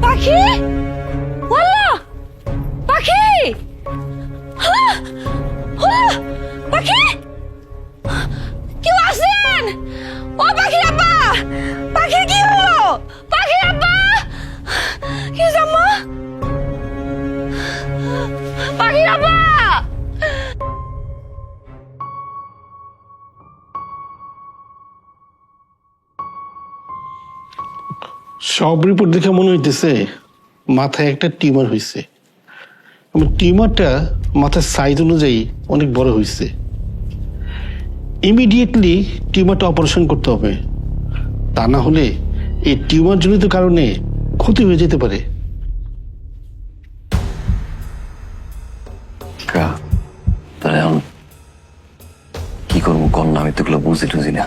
পাখি, ওয়াল্লা পাখি, পাখি, কেউ আছেন? ও পাখি আব্বা, পাখি কি হলো? পাখি আব্বা, কি জামা? পাখি আব্বা, সব রিপোর্ট দেখে মনে হইতেছে মাথায় একটা টিউমার হয়েছে। টিউমারটা মাথার সাইজ অনুযায়ী অনেক বড় হয়েছে। ইমিডিয়েটলি টিউমারটা অপারেশন করতে হবে, তা না হলে এই টিউমার জনিত কারণে ক্ষতি হয়ে যেতে পারে। কি করবো কর না, আমি তো এগুলো বুঝি টুঝি না।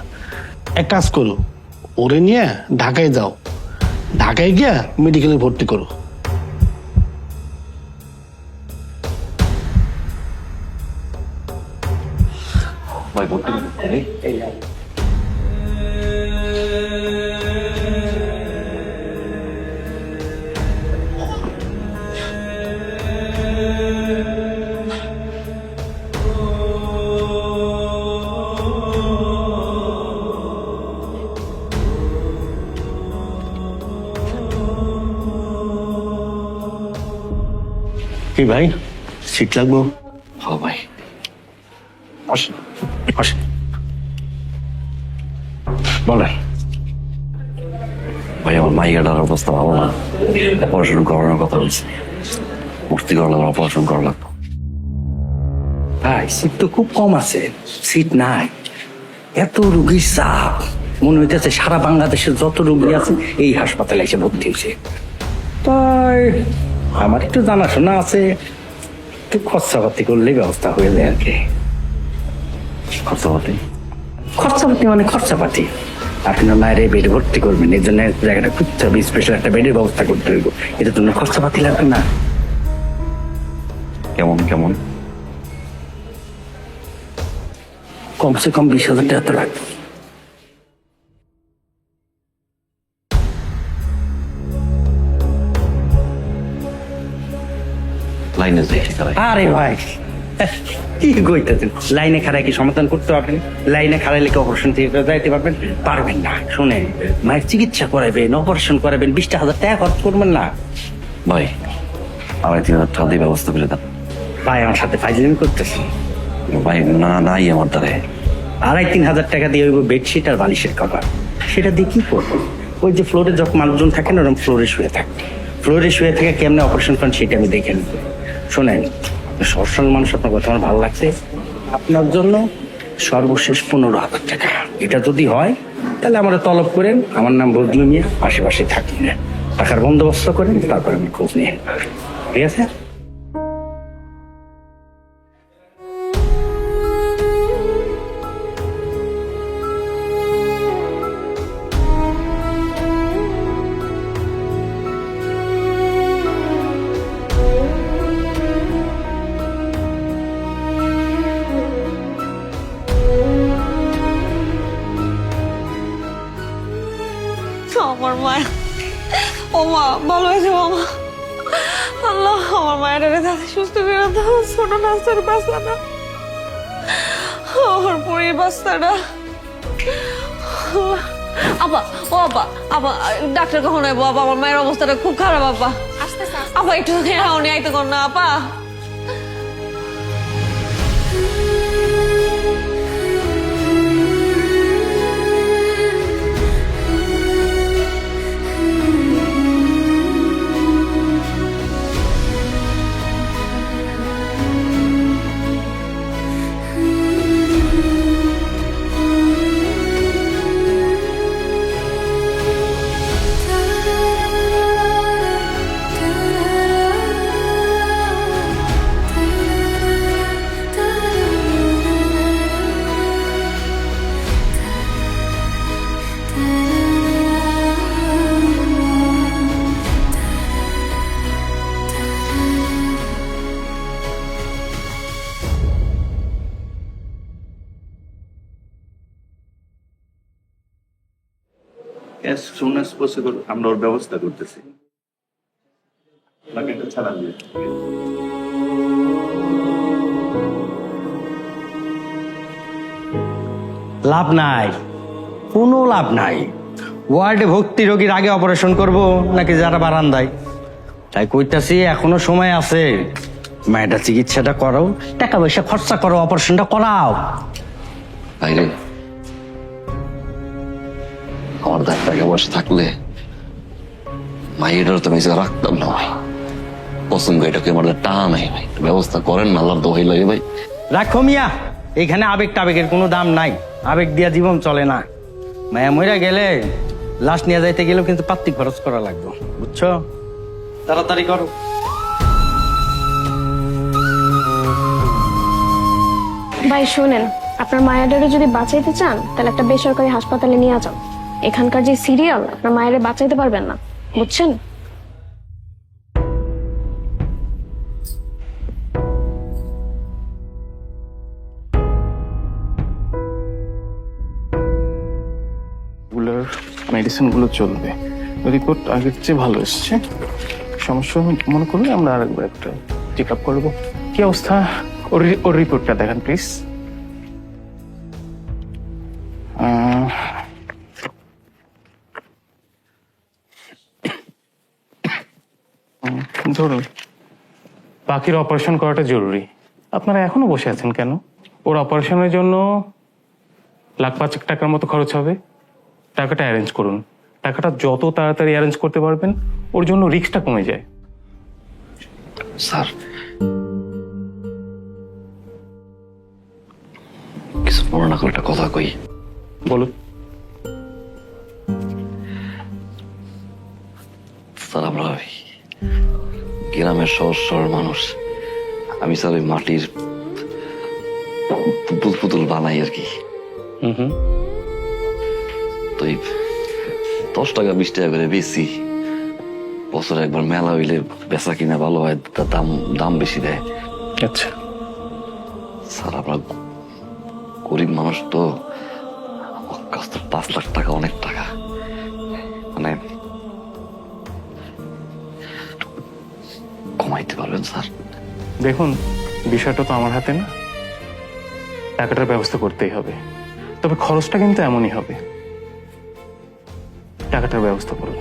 এক কাজ করো, ওরে নিয়ে ঢাকায় যাও, ঢাকায় গিয়া মেডিকেলে ভর্তি করো। ভাই ভর্তি কি ভাই, সিট লাগবো? হ্যাঁ ভাই, আসেন আসেন, বলেন। ভাই আমার মাইয়াটার অবস্থা ভালো না, অপারেশন করানোর কথা বলছে। ভর্তি করালে অপারেশন করা লাগতো। ভাই সিট তো খুব কম আছে, সিট নাই। এত রোগীর চাপ, মনে হইতেছে সারা বাংলাদেশের যত রোগী আছে এই হাসপাতালে এসে ভর্তি হয়েছে। তাই আমার একটু জানাশোনা আছে, একটু খরচাপাতি করলে ব্যবস্থা হয়ে যায় আর কি। খরচাপাতি খরচাপাতি মানে খরচাপাতি। আপনার মায়ের এই বেডে ভর্তি করবেন, এই জন্য জায়গাটা খুঁজতে হবে, স্পেশাল একটা বেডের ব্যবস্থা করতে হইব। এটা জন্য খরচাপাতি লাগবে না? কেমন কেমন? কমসে কম 20,000 টাকা তো লাগবে। লাইনে যাই আরে ভাই কি কইতেছেন? লাইনে খাড়ায় কি সমাধান করতে পারবেন? লাইনে খাড়াইলে কি অপারেশন থিয়েটারে যাইতে পারবেন? পারবেন না। শুনেন, মায়ের চিকিৎসা করাবেন, অপারেশন করাবেন, 20,000 টাকা খরচ করবেন না। ভাই, আমার 3,000 টাকা দিয়ে ব্যবস্থা করে দেন। ভাই আমার সাথে ফাইজলামি করতেছেন? ভাই না, নাই আমার দ্বারে। 2,500-3,000 টাকা দিয়ে ওই বেডশিট আর বালিশের কভার, সেটা দিয়ে কি করবো? ওই যে ফ্লোরে যখন মানুষজন থাকেন ওরকম ফ্লোরে শুয়ে থাকে, ফ্লোরে শুয়ে থেকে কেমনে অপারেশন করেন সেটা আমি দেখে নেব। শোনেন, সরসল মানুষ, আপনার কথা আমার ভালো লাগছে। আপনার জন্য সর্বশেষ 15,000 টাকা। এটা যদি হয় তাহলে আমরা তলব করেন, আমার নাম বদলু মিয়া, আশেপাশে থাকি না, টাকার বন্দোবস্ত করেন, তারপর আমি খোঁজ নিয়ে, ঠিক আছে? আমার মায়ের, ও মা ভালো হয়েছে মামা। আল্লাহ আমার মায়ের তাদের সুস্থ করে দাও। ছোট নাস্তার বাচ্চাটা, আমার পরে বাচ্চাটা। আপা, ও আপা, আপা ডাক্তার কখন আইবো? আপা আমার মায়ের অবস্থাটা খুব খারাপ। আপা আপা একটু উনি আইতে কর না আপা। as soon as possible আমরা ওর ব্যবস্থা করতেছি। লাভ নাই, কোনো লাভ নাই। ওয়ার্ডে ভর্তি রোগীর আগে অপারেশন করব নাকি যারা বারান্দায়? তাই কইতাছি এখনো সময় আছে, মায়েরা চিকিৎসাটা করো, টাকা পয়সা খরচা করো, অপারেশনটা করাও। বাইরে আমার টাকা পয়সা থাকলে মায়ের তো মেসে রাখতাম না ভাই। পছন্দ এটাকে আমার টাকা নাই ভাই, ব্যবস্থা করেন না, আল্লাহর দোহাই লাগে ভাই। রাখো মিয়া, এখানে আবেগ টাবেগের কোনো দাম নাই, আবেগ দিয়া জীবন চলে না। মায়া মইরা গেলে লাশ নিয়ে যাইতে গেলেও কিন্তু পাত্তি খরচ করা লাগবে, বুঝছো? তাড়াতাড়ি করো। ভাই শোনেন, আপনার মায়াডারে যদি বাঁচাইতে চান তাহলে একটা বেসরকারি হাসপাতালে নিয়ে যান। এখানকার যে সিরিয়াল, আপনার মায়েরে বাঁচাইতে পারবেন না, বুঝছেন? মেডিসিন গুলো চলবে, রিপোর্ট আগের চেয়ে ভালো এসছে। সমস্যা মনে করলে আমরা আরেকবার একটা চেক আপ করবো। কি অবস্থা? ওর রিপোর্টটা দেখান প্লিজ। ধরুন, বাকির অপারেশন করাটা জরুরি। আপনারা এখনো বসে আছেন কেন? ওর অপারেশনের জন্য 1,05,000 টাকার মতো খরচ হবে। টাকাটা অ্যারেঞ্জ করুন। টাকাটা যত তাড়াতাড়ি অ্যারেঞ্জ করতে পারবেন ওর জন্য রিস্কটা কমে যায়। স্যার কিছু মনে না করে একটা কথা কই। বলুন। স্যার আমরা গ্রামের সহজ সরল মানুষ। আমি স্যার ওই মাটির পুতুল বানাই আর কি। তো এই 10 টাকা 20 টাকা করে বেশি, বছরে একবার মেলা হইলে বেচা কিনা ভালো হয়, তার দাম বেশি দেয়। আচ্ছা স্যার আমরা গরিব মানুষ তো, আমার কাছে তো 5 লাখ টাকা অনেক টাকা, মানে কমাইতে পারবেন স্যার? দেখুন, বিষয়টা তো আমার হাতে না, টাকাটার ব্যবস্থা করতেই হবে। তবে খরচটা কিন্তু এমনই হবে। টাকাটার ব্যবস্থা করব।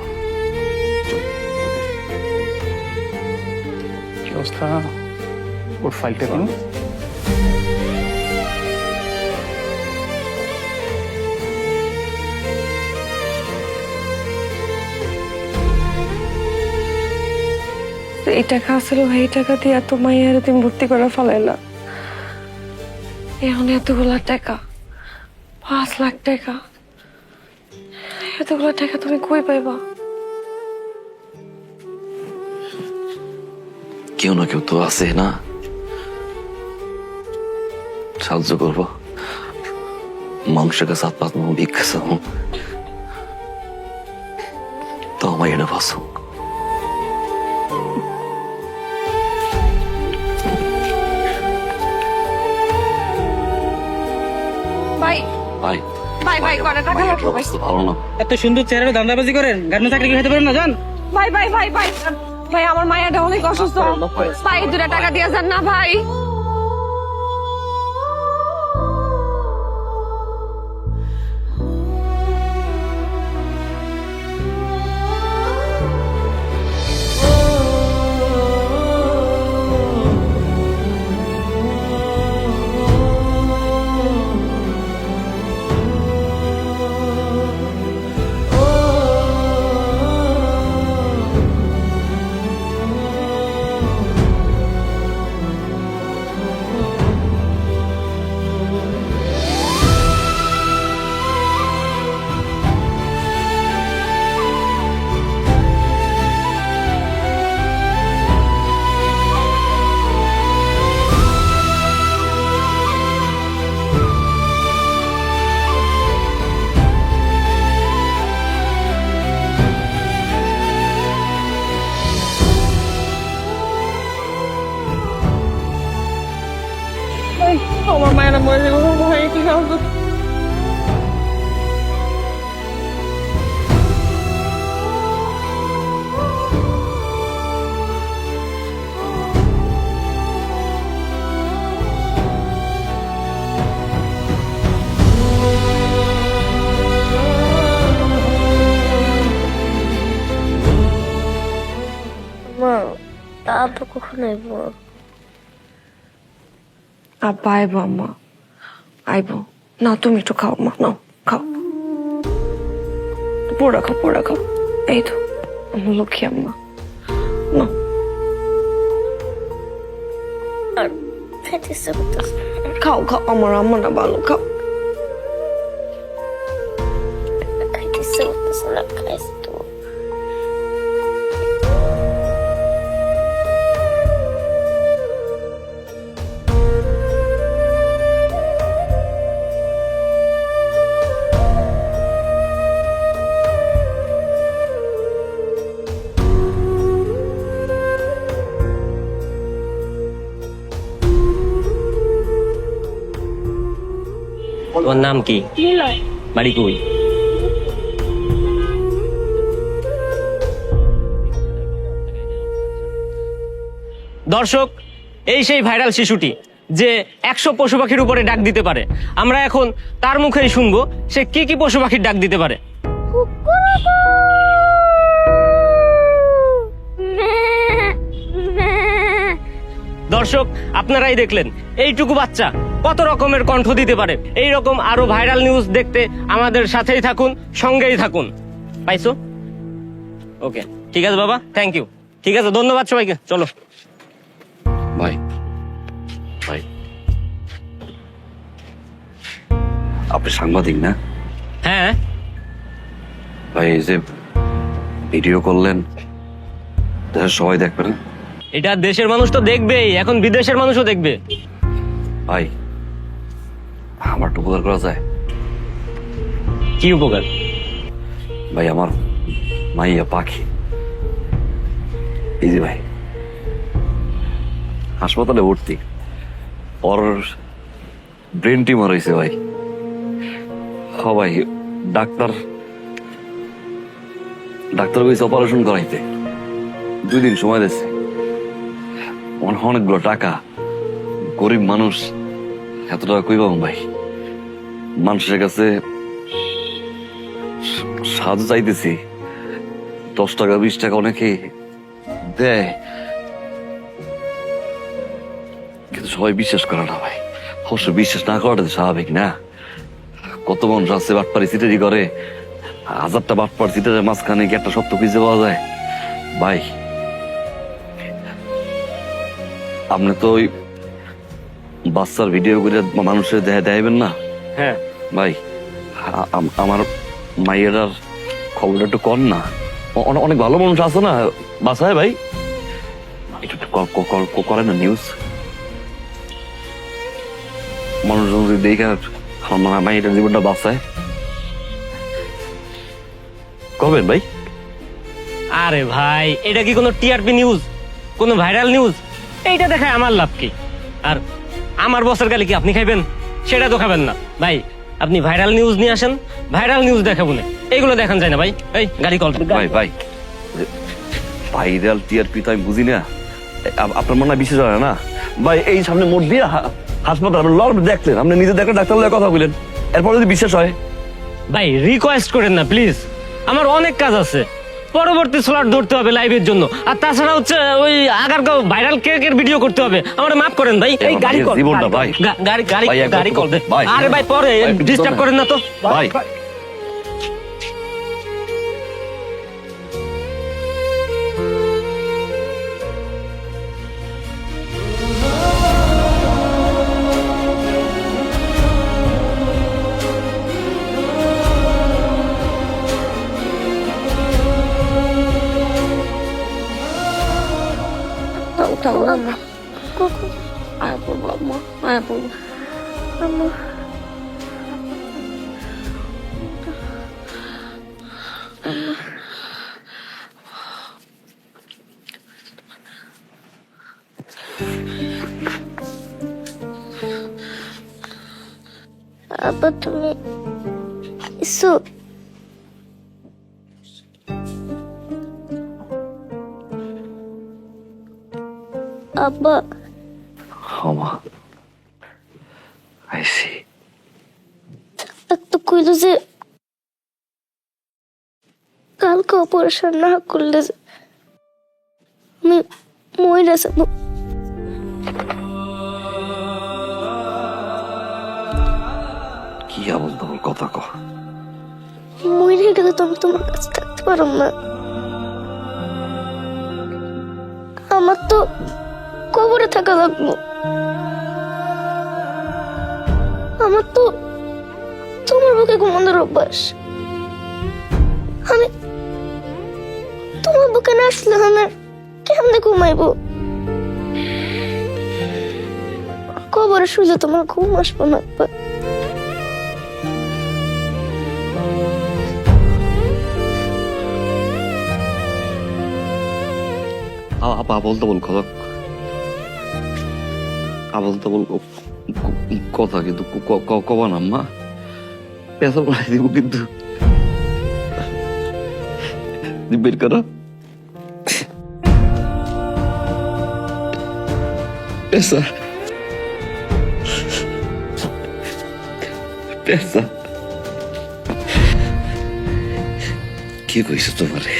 কি অবস্থা? ওর ফাইলটা দিন। এই টাকা আসলে এই টাকা দিয়ে এত মাইয়ারে তুমি ভর্তি করে ফেলাইলা। এখন এতগুলা টাকা, 5 লাখ টাকা, এতগুলা টাকা তুমি কই পাইবা? কেউ না কেউ তো আছে না, সাহায্য করবো। মানুষের কাছে হাত পাত ভিক্ষা চাও, তো আমার এটা বাসো। ভাই ভাই ভাই ভাই করে টাকা লাগবে ভাই। ভালো না, এত সুন্দর চেহারা দান্দাবাজি করেন, গার্মেন্টস চাকরি খেতে পারেন না জান? ভাই ভাই ভাই ভাই ভাই আমার মায়াটা অনেক অসুস্থ, ভাই 2 টাকা দিয়ে যান না ভাই। আমার মায়েরা মরে যাবো ভাই, একটু সাহায্য। মা তা তো কখন আইব? আব্বা আইবো, আম্মা আইবো না। তুমি একটু খাও মা, নাও খাও, পোড়া খাও পোড়া খাও। এই তো আমার লক্ষ্মী আম্মা, নাও। আর খাইতে ইচ্ছা করতেছে। খাও খাও, আমার আম্মা না ভালো, খাও। খাইতে ইচ্ছা করতেছে না, খাইস তো। তোমার নাম কি? বাড়ি কই? দর্শক, এই সেই ভাইরাল শিশুটি যে 100 পশু পাখির উপরে ডাক দিতে পারে। আমরা এখন তার মুখেই শুনবো সে কি কি পশু পাখির ডাক দিতে পারে। দর্শক, আপনারাই দেখলেন এইটুকু বাচ্চা কত রকমের কণ্ঠ দিতে পারে। এই রকম আরো ভাইরাল নিউজ দেখতে আমাদের সাথেই থাকুন, সঙ্গেই থাকুন। পাইছো? ওকে, ঠিক আছে বাবা, থ্যাংক ইউ। ঠিক আছে, ধন্যবাদ সবাইকে। চলো ভাই ভাই, আপনি সাংবাদিক না? হ্যাঁ ভাই, এই যে ভিডিও করলেন, দেশের সবাই দেখবে না? এটা দেশের মানুষ তো দেখবেই, এখন বিদেশের মানুষও দেখবে। ভাই আমার একটু উপকার করা যায়? কি উপকার? ভাই আমার মাইয়া পাখি, এই যে ভাই হাসপাতালে ভর্তি, ওর ব্রেন টিউমার হয়েছে ভাই। ভাই ডাক্তার কইছে অপারেশন করাইতে, 2 দিন সময় দিচ্ছে। অনেকগুলো টাকা, গরিব মানুষ, এত টাকা কই পাবো ভাই? মানুষের কাছে সাহায্য চাইতেছি, 10 টাকা 20 টাকা অনেকে দেয়, কিন্তু সবাই বিশ্বাস করে না ভাই। অবশ্য বিশ্বাস না করাটা তো স্বাভাবিক না? কত মানুষ আছে বাটপারি সিটারি করে, 1000টা বাটপার সিটারের মাঝখানে কি একটা সত্য খুঁজে পাওয়া যায়? ভাই আপনি তো ওই বাচ্চার ভিডিও করে মানুষের দেখাইবেন না? হ্যাঁ ভাই আমার মাইয়েরার খবরটা একটু কর না। অনেক ভালো মানুষ আছে না বাসায় ভাই, একটু করে না নিউজ। মানুষজন যদি দেখে আমার মাইয়েটার জীবনটা বাঁচায়, করবেন ভাই? আরে ভাই, এটা কি কোনো টিআরপি নিউজ, কোনো ভাইরাল নিউজ? এইটা দেখায় আমার লাভ কি? আর আমার বসের গালি কি আপনি খাইবেন? সেটা তো খাবেন না ভাই। আপনি ভাইরাল নিউজ নিয়ে আসেন, ভাইরাল নিউজ দেখাবো না, এইগুলো দেখান যায় না ভাই। এই গাড়ি কল। ভাই ভাইরাল টিআরপি তো আমি বুঝি না, আপনার মনে হয় বিশ্বাস হয় না ভাই? এই সামনে মোড় দিয়ে হাসপাতাল দেখলেন, আপনি নিজে দেখলেন, ডাক্তার কথা বললেন, এরপর যদি বিশ্বাস হয়? ভাই রিকোয়েস্ট করেন না প্লিজ, আমার অনেক কাজ আছে, পরবর্তী স্লট ধরতে হবে লাইভের জন্য। আর তাছাড়া হচ্ছে ওই আগারগাঁও ভাইরাল কেকের ভিডিও করতে হবে, আমার মাফ করেন ভাই। এই গাড়ি কল, জীবনটা ভাই, গাড়ি কল। আরে ভাই পরে ডিস্টার্ব করেন না তো ভাই। আব্বা তুমি ইসু আব্বা ক্ষমা আইসি। তো কইল যে কালকে অপারেশন না করলে আমি মইরা যাব। কি আবল তাবল কথা কহ? মইরা গেলে তো আমি তোমার কাছে থাকতে পারব না। আমার তো কবরে থাকা লাগবো। আমার তো তোমার বুকে ঘুমানোর অভ্যাস। আমি তোমার বুকে না আসলে আমি কেমনে ঘুমাইবো? কবরে শুলে তোমার ঘুম আসবো না। আবল তাবল কথা, আবল তাবল কথা কিন্তু কবা না মা, পেশা বলাই দিব কিন্তু। বের করো পেশা, পেশা কি কইছো তোমারে?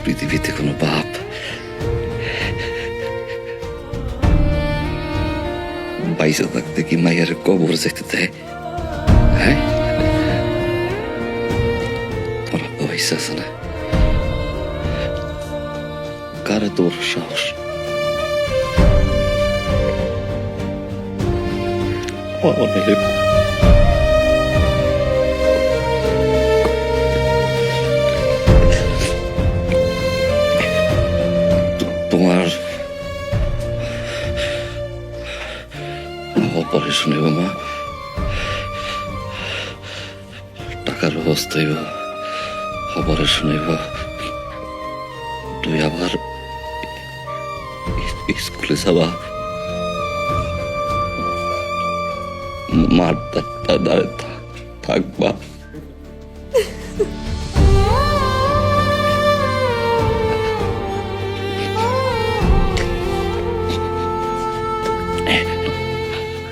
পৃথিবীতে কোনো বাপ বাইসা থাকতে কি মায়ের কবর যেতে দেয়? হ্যাঁ, তোমার আব্বা বাইসা আছে না? কারে তোর সাহস? টাকার ব্যবস্থা হইব, অপারেশন হইব, তুই আবার স্কুলে যাবা, মার থাকবা।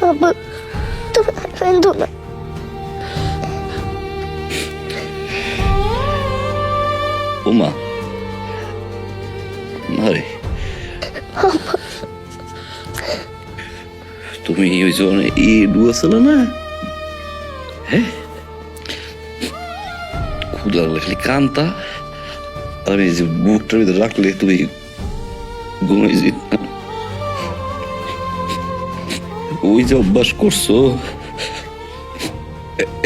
আব্বা তুমি কাঁদো না। ওমা মারে, তুমি ওই জন্য ডুয়েছিল না? হ্যাঁ, ক্ষুদা লাগলে কান্তা, আর আমি যে বুকটার ভিতরে রাখলে তুমি ঘুমাই যেত না। ওই যে অভ্যাস করছো,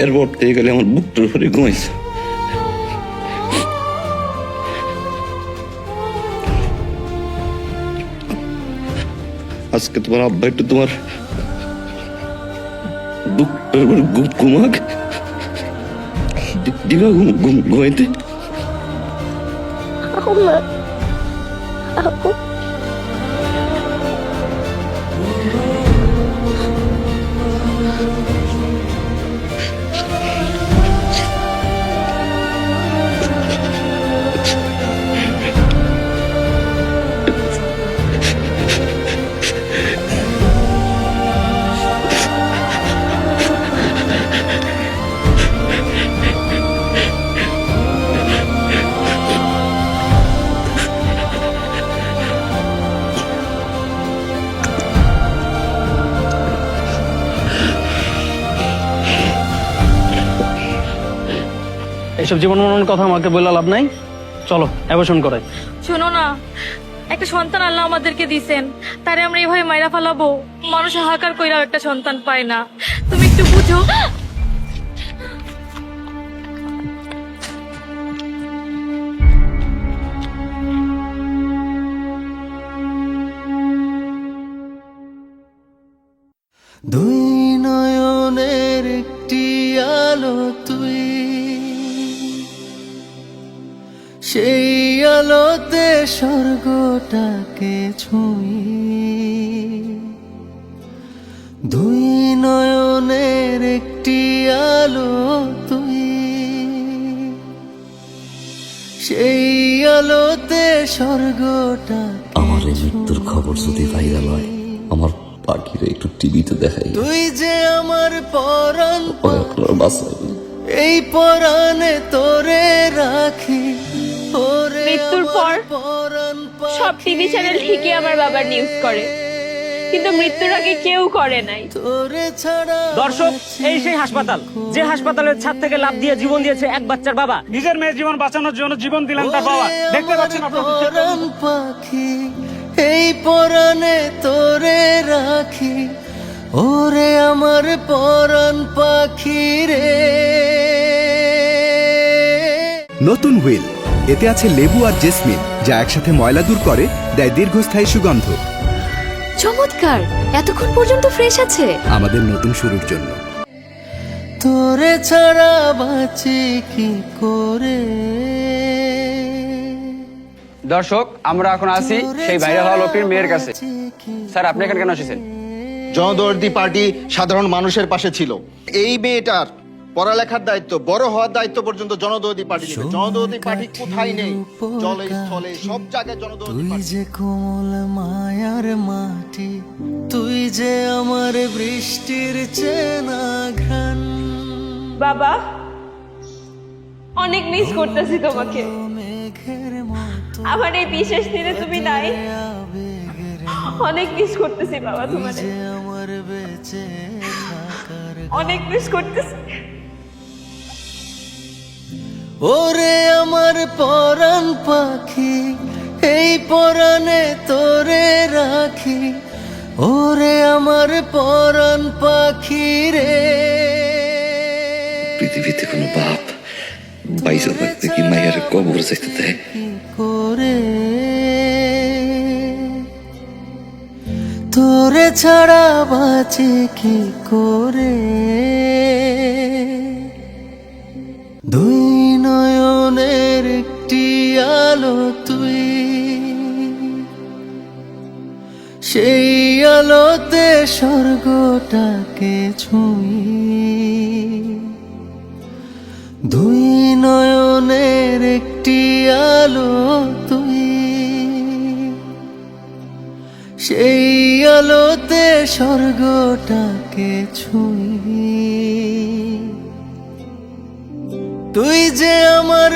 এরপর থেকে গেলে আমার বুকটার উপরে ঘুমাইছে। আজকে তোমার আব্বা একটু তোমার বুকটার উপরে ঘুমাক দিবা, ঘুমাইতে। এসব জীবন মরণের কথা আমাকে বলে লাভ নাই, চলো অ্যাবর্শন করে। শোনো না, একটা সন্তান আল্লাহ আমাদেরকে দিছেন, তারে আমরা এভাবে মাইরা ফেলাবো? মানুষ হাহাকার কইরাও একটা সন্তান পায় না, তুমি একটু বুঝো। দুই নয়নের একটি আলো তুই, সেই আলোতে স্বর্গটাকে ছুঁই। দুই নয়নের একটি আলো তুই, সেই আলোতে স্বর্গটা। আমার এই মৃত্যুর খবর যদি ভাইরাল হয়, আমার পাখিরে একটু টিভিতে দেখাই, তুই যে আমার পরাণ, আপনারা বাঁচাই। এই পরাণে তোরে রাখি। মৃত্যুর পর সব টিভি চ্যানেল ঠিকই আমার বাবার নিউজ করে, কিন্তু মৃত্যুর আগে কেউ করে নাই। দর্শক, এই সেই হাসপাতাল, যে হাসপাতালের ছাদ থেকে লাফ দিয়ে জীবন দিয়েছে এক বাচ্চার বাবা। নিজের মেয়ের জীবন বাঁচানোর জন্য জীবন দিলেন তার বাবা। দেখতে পাচ্ছেন আপনারা, পাখি এই পরাণে তোরে রাখি। ওরে আমার পরাণ পাখি রে। নতুন হুইল, এতে আছে লেবু আর জেসমিন, যা একসাথে ময়লা দূর করে, দেয় দীর্ঘস্থায়ী সুগন্ধ। চমৎকার, এতক্ষণ পর্যন্ত ফ্রেশ আছে। আমাদের নতুন শুরুর জন্য। তোরে ছাড়া বাঁচি কি করে। দর্শক, আমরা এখন আছি সেই ভাইরাল হওয়া লোকটির মেয়ের কাছে। স্যার, আপনি এখানে কেন এসেছেন? জনদরদি পার্টি সাধারণ মানুষের পাশে ছিল। এই মেয়েটার পড়ালেখার দায়িত্ব, বড় হওয়ার দায়িত্ব পর্যন্ত জনদরদি পার্টি ছিল। জনদরদি পার্টি কোথায় নেই, জলে স্থলে সব জায়গায় জনদরদি পার্টি। তুই যে কোমল মায়ার মাটি, তুই যে আমার বৃষ্টির চেনা ঘ্রাণ। বাবা, অনেক মিস করতেছি তোমাকে। আমার এই বিশেষ দিনে তুমি নাই, অনেক মিস করতেছি বাবা তোমাকে, অনেক মিস করতেছি। ওরে আমার পরাণ পাখি, এই পরাণে তোরে রাখি। ওরে আমার পরাণ পাখি রে। পৃথিবীতে কোনো বাপ বাইসা থাকতে কি মায়ের কবর যাইতে দেয়? করে তোরে ছাড়া বাঁচে কি করে। আলো তুই, সেই আলোতে স্বর্গটাকে ছুঁই, দুই নয়নের একটি আলো তুই, সেই আলোতে স্বর্গটাকে ছুঁই, তুই যে আমার